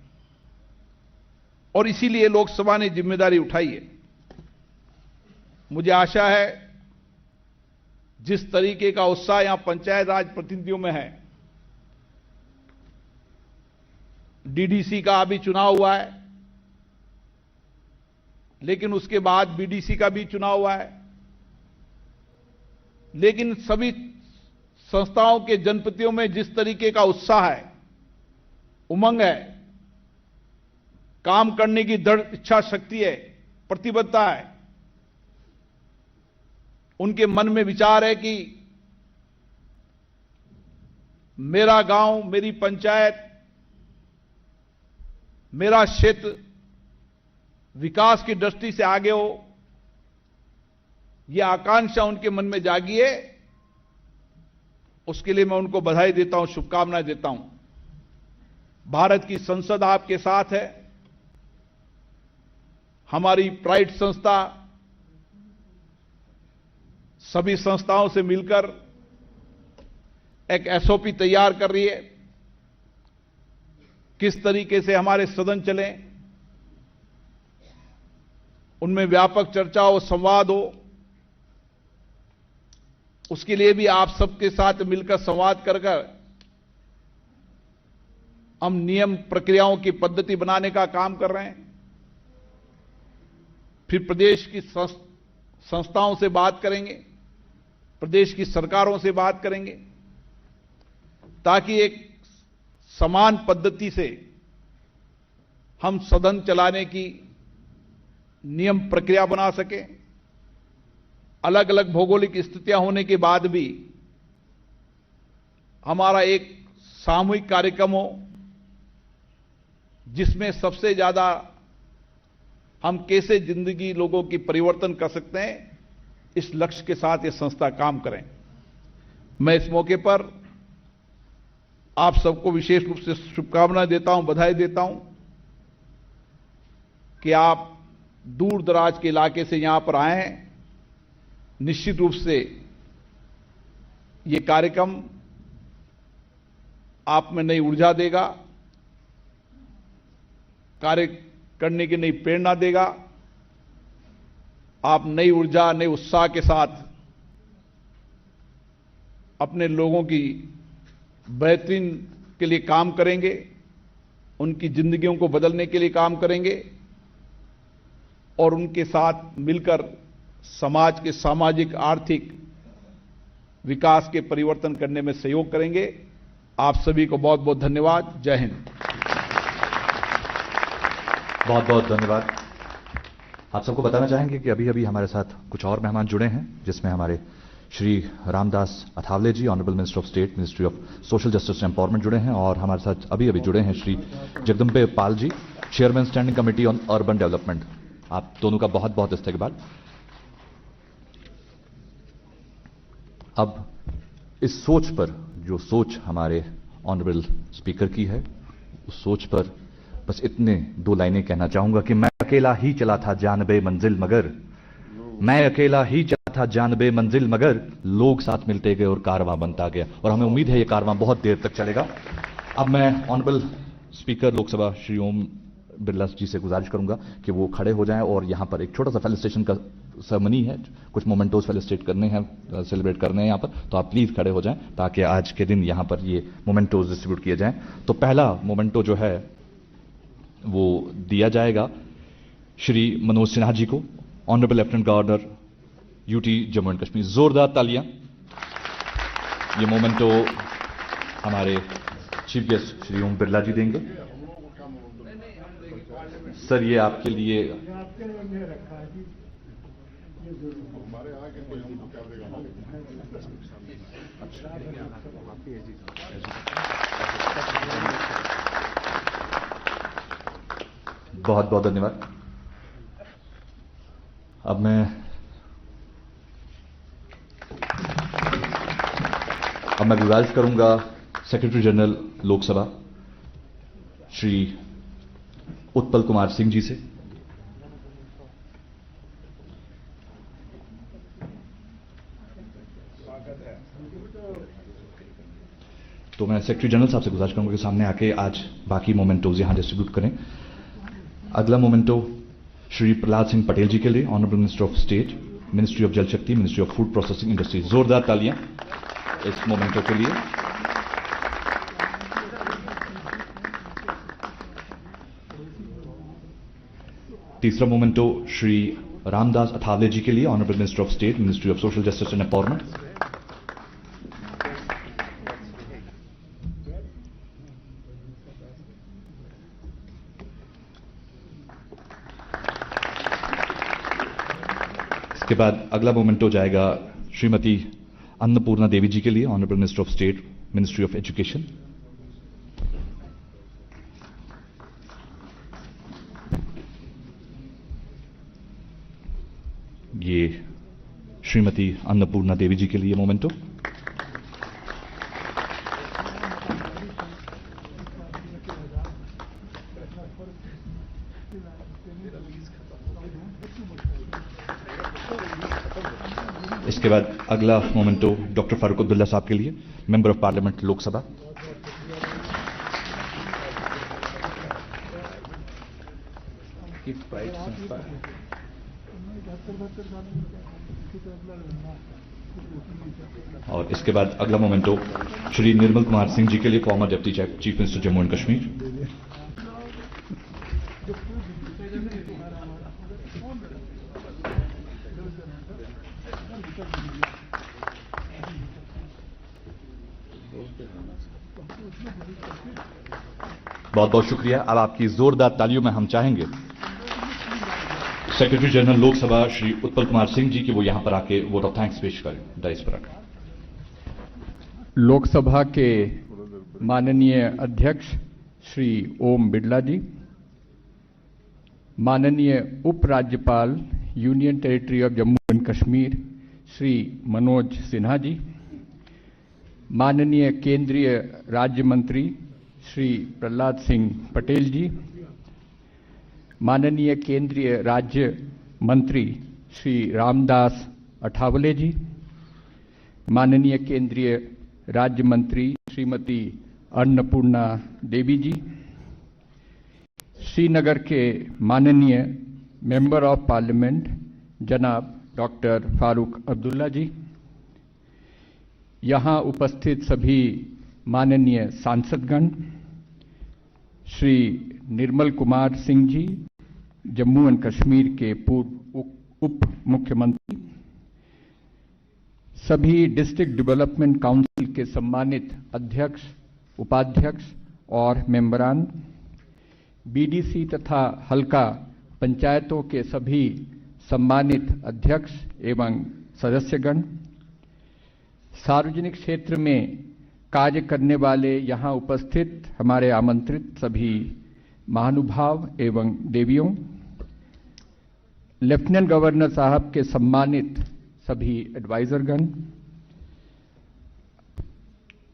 और इसीलिए लोकसभा ने जिम्मेदारी उठाई है। मुझे आशा है जिस तरीके का उत्साह यहां पंचायत राज प्रतिनिधियों में है, डीडीसी का अभी चुनाव हुआ है, लेकिन उसके बाद बीडीसी का भी चुनाव हुआ है, लेकिन सभी संस्थाओं के जनप्रतिनिधियों में जिस तरीके का उत्साह है, उमंग है, काम करने की दृढ़ इच्छा शक्ति है, प्रतिबद्धता है, उनके मन में विचार है कि मेरा गांव, मेरी पंचायत मेरा क्षेत्र विकास की दृष्टि से आगे हो, यह आकांक्षा उनके मन में जागी है। उसके लिए मैं उनको बधाई देता हूं, शुभकामनाएं देता हूं। भारत की संसद आपके साथ है। हमारी प्राइड संस्था सभी संस्थाओं से मिलकर एक एसओपी तैयार कर रही है, किस तरीके से हमारे सदन चलें, उनमें व्यापक चर्चा हो, संवाद हो। उसके लिए भी आप सबके साथ मिलकर संवाद कर हम नियम प्रक्रियाओं की पद्धति बनाने का काम कर रहे हैं। फिर प्रदेश की संस्थाओं से बात करेंगे, प्रदेश की सरकारों से बात करेंगे, ताकि एक समान पद्धति से हम सदन चलाने की नियम प्रक्रिया बना सकें। अलग अलग भौगोलिक स्थितियां होने के बाद भी हमारा एक सामूहिक कार्यक्रम हो, जिसमें सबसे ज्यादा हम कैसे जिंदगी लोगों की परिवर्तन कर सकते हैं, इस लक्ष्य के साथ ये संस्था काम करें। मैं इस मौके पर आप सबको विशेष रूप से शुभकामनाएं देता हूं, बधाई देता हूं कि आप दूर दराज के इलाके से यहां पर आए हैं। निश्चित रूप से ये कार्यक्रम आप में नई ऊर्जा देगा, कार्य करने की नई प्रेरणा देगा। आप नई ऊर्जा, नए उत्साह के साथ अपने लोगों की बेहतरीन के लिए काम करेंगे, उनकी जिंदगियों को बदलने के लिए काम करेंगे और उनके साथ मिलकर समाज के सामाजिक आर्थिक विकास के परिवर्तन करने में सहयोग करेंगे। आप सभी को बहुत बहुत धन्यवाद। जय हिंद। बहुत बहुत धन्यवाद। आप सबको बताना चाहेंगे कि अभी अभी हमारे साथ कुछ और मेहमान जुड़े हैं, जिसमें हमारे Shri Ramdas Athawale ji, honourable minister of state, ministry of social justice and empowerment जुड़े हैं, और हमारे साथ अभी अभी जुड़े हैं Shri Jagdambe Pal ji, chairman standing committee on urban development. आप दोनों का बहुत बहुत इस्तेकबाल। अब इस सोच पर, जो सोच हमारे ऑनरेबल स्पीकर की है, उस सोच पर बस इतने दो लाइनें कहना चाहूंगा कि मैं अकेला ही चला था जानबे मंजिल मगर, मैं अकेला ही चला था जानबे मंजिल मगर, लोग साथ मिलते गए और कारवां बनता गया। और हमें उम्मीद है ये कारवां बहुत देर तक चलेगा। अब मैं ऑनरेबल स्पीकर लोकसभा श्री ओम बिरला जी से गुजारिश करूंगा कि वो खड़े हो जाएं, और यहां पर एक छोटा सा फेलिसिटेशन का सेरेमनी है, कुछ मोमेंटोज फेलिसिटेट करने हैं, सेलिब्रेट करने हैं यहां पर, तो आप प्लीज खड़े हो जाएं ताकि आज के दिन यहां पर ये मोमेंटोज डिस्ट्रीब्यूट किए जाएं। तो पहला मोमेंटो जो है वो दिया जाएगा श्री मनोज सिन्हा जी को, honourable lieutenant governor UT Jammu and Kashmir. जोरदार तालियां। ये मोमेंटो हमारे चीफ गेस्ट श्री ओम बिरला जी देंगे। सर, ये आपके लिए बहुत बहुत धन्यवाद। अब मैं गुजारिश करूंगा सेक्रेटरी जनरल लोकसभा श्री उत्पल कुमार सिंह जी से। तो मैं सेक्रेटरी जनरल साहब से गुजारिश करूंगा कि सामने आके आज बाकी मोमेंटोज यहां डिस्ट्रीब्यूट करें। अगला मोमेंटो श्री प्रहलाद सिंह पटेल जी के लिए, honourable minister of state, ministry of जल शक्ति, ministry of food processing industry. जोरदार तालियां इस मोमेंटो के लिए। तीसरा मोमेंटो श्री रामदास अठावले जी के लिए, honourable minister of state, ministry of social justice and empowerment. इसके बाद अगला मोमेंटो जाएगा श्रीमती अन्नपूर्णा देवी जी के लिए, honourable minister of state, ministry of education. ये श्रीमती अन्नपूर्णा देवी जी के लिए मोमेंटो। इसके बाद अगला मोमेंटो डॉक्टर फारूक अब्दुल्ला साहब के लिए, मेंबर ऑफ पार्लियामेंट लोकसभा। और इसके बाद अगला मोमेंटो श्री निर्मल कुमार सिंह जी के लिए, farmer deputy chief minister Jammu and Kashmir. बहुत बहुत शुक्रिया। अब आपकी जोरदार तालियों में हम चाहेंगे सेक्रेटरी जनरल लोकसभा श्री उत्पल कुमार सिंह जी की वो यहां पर आके वोट ऑफ थैंक्स पेश करें डाइस पर आकर। लोकसभा के माननीय अध्यक्ष श्री ओम बिड़ला जी, माननीय उपराज्यपाल union territory of Jammu and Kashmir Shri Manoj Sinha ji, माननीय केंद्रीय राज्य मंत्री श्री प्रहलाद सिंह पटेल जी, माननीय केंद्रीय राज्य मंत्री श्री रामदास अठावले जी, माननीय केंद्रीय राज्य मंत्री श्रीमती अन्नपूर्णा देवी जी, श्रीनगर के माननीय मेंबर ऑफ पार्लियामेंट जनाब डॉक्टर फारूक अब्दुल्ला जी, यहाँ उपस्थित सभी माननीय सांसदगण, श्री निर्मल कुमार सिंह जी जम्मू एंड कश्मीर के पूर्व उप मुख्यमंत्री, सभी डिस्ट्रिक्ट डेवलपमेंट काउंसिल के सम्मानित अध्यक्ष, उपाध्यक्ष और मेंबरान, बीडीसी तथा हल्का पंचायतों के सभी सम्मानित अध्यक्ष एवं सदस्यगण, सार्वजनिक क्षेत्र में कार्य करने वाले यहाँ उपस्थित हमारे आमंत्रित सभी महानुभाव एवं देवियों, लेफ्टिनेंट गवर्नर साहब के सम्मानित सभी एडवाइजरगण,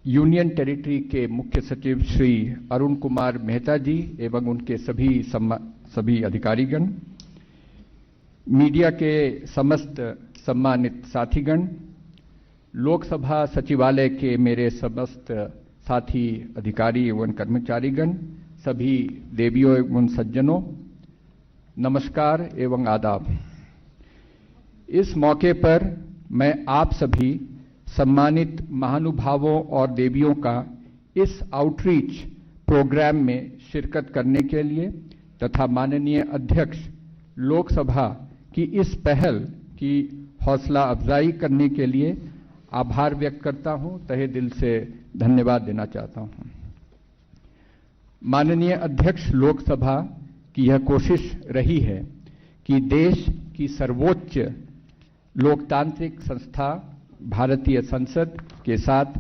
यूनियन टेरिटरी के मुख्य सचिव श्री अरुण कुमार मेहता जी एवं उनके सभी अधिकारीगण, मीडिया के समस्त सम्मानित साथीगण, लोकसभा सचिवालय के मेरे समस्त साथी अधिकारी एवं कर्मचारीगण, सभी देवियों एवं सज्जनों, नमस्कार एवं आदाब। इस मौके पर मैं आप सभी सम्मानित महानुभावों और देवियों का इस आउटरीच प्रोग्राम में शिरकत करने के लिए तथा माननीय अध्यक्ष लोकसभा की इस पहल की हौसला अफजाई करने के लिए आभार व्यक्त करता हूं, तहे दिल से धन्यवाद देना चाहता हूं। माननीय अध्यक्ष लोकसभा की यह कोशिश रही है कि देश की सर्वोच्च लोकतांत्रिक संस्था भारतीय संसद के साथ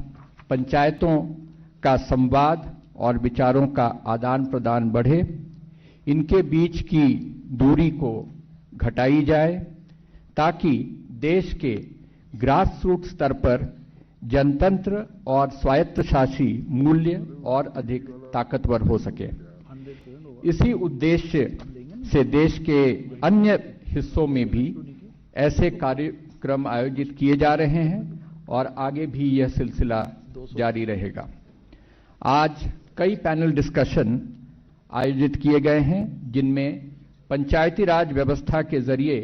पंचायतों का संवाद और विचारों का आदान प्रदान बढ़े, इनके बीच की दूरी को घटाई जाए ताकि देश के ग्रास रूट स्तर पर जनतंत्र और स्वायत्तशासी मूल्य और अधिक ताकतवर हो सके। इसी उद्देश्य से देश के अन्य हिस्सों में भी ऐसे कार्यक्रम आयोजित किए जा रहे हैं और आगे भी यह सिलसिला जारी रहेगा। आज कई पैनल डिस्कशन आयोजित किए गए हैं जिनमें पंचायती राज व्यवस्था के जरिए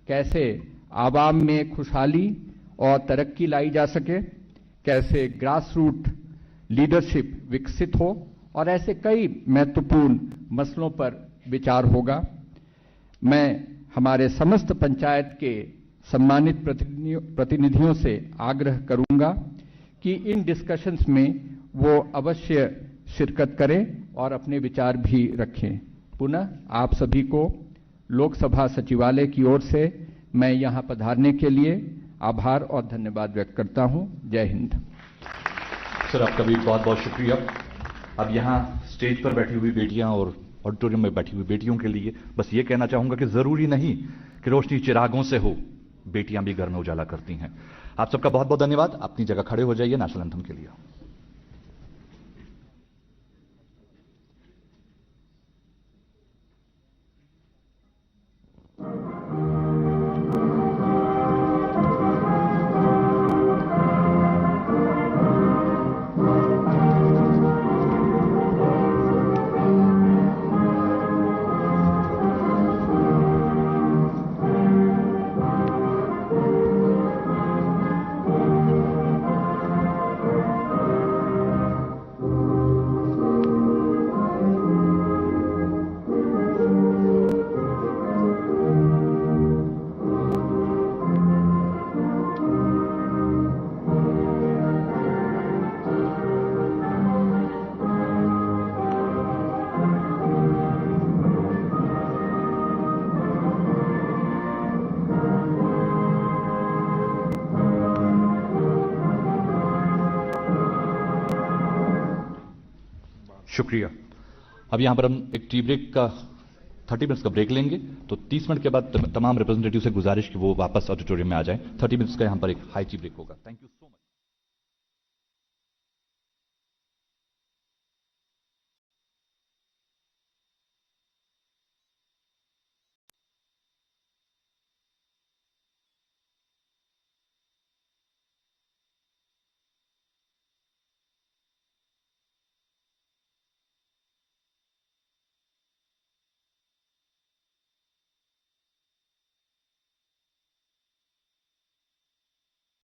कैसे आवाम में खुशहाली और तरक्की लाई जा सके, कैसे ग्रास रूट लीडरशिप विकसित हो और ऐसे कई महत्वपूर्ण मसलों पर विचार होगा। मैं हमारे समस्त पंचायत के सम्मानित प्रतिनिधियों से आग्रह करूंगा कि इन डिस्कशंस में वो अवश्य शिरकत करें और अपने विचार भी रखें। पुनः आप सभी को लोकसभा सचिवालय की ओर से मैं यहां पधारने के लिए आभार और धन्यवाद व्यक्त करता हूं। जय हिंद। सर, आपका भी बहुत बहुत शुक्रिया। अब यहाँ स्टेज पर बैठी हुई बेटियां और ऑडिटोरियम में बैठी हुई बेटियों के लिए बस ये कहना चाहूंगा कि जरूरी नहीं कि रोशनी चिरागों से हो, बेटियां भी घर में उजाला करती हैं। आप सबका बहुत बहुत धन्यवाद। अपनी जगह खड़े हो जाइए नेशनल एंथम के लिए। शुक्रिया। अब यहां पर हम एक टी ब्रेक का 30 मिनट्स का ब्रेक लेंगे। तो 30 मिनट के बाद तमाम रिप्रेजेंटेटिव से गुजारिश कि वो वापस ऑडिटोरियम में आ जाएं। 30 मिनट्स का यहां पर एक हाई टी ब्रेक होगा। Thank you so much.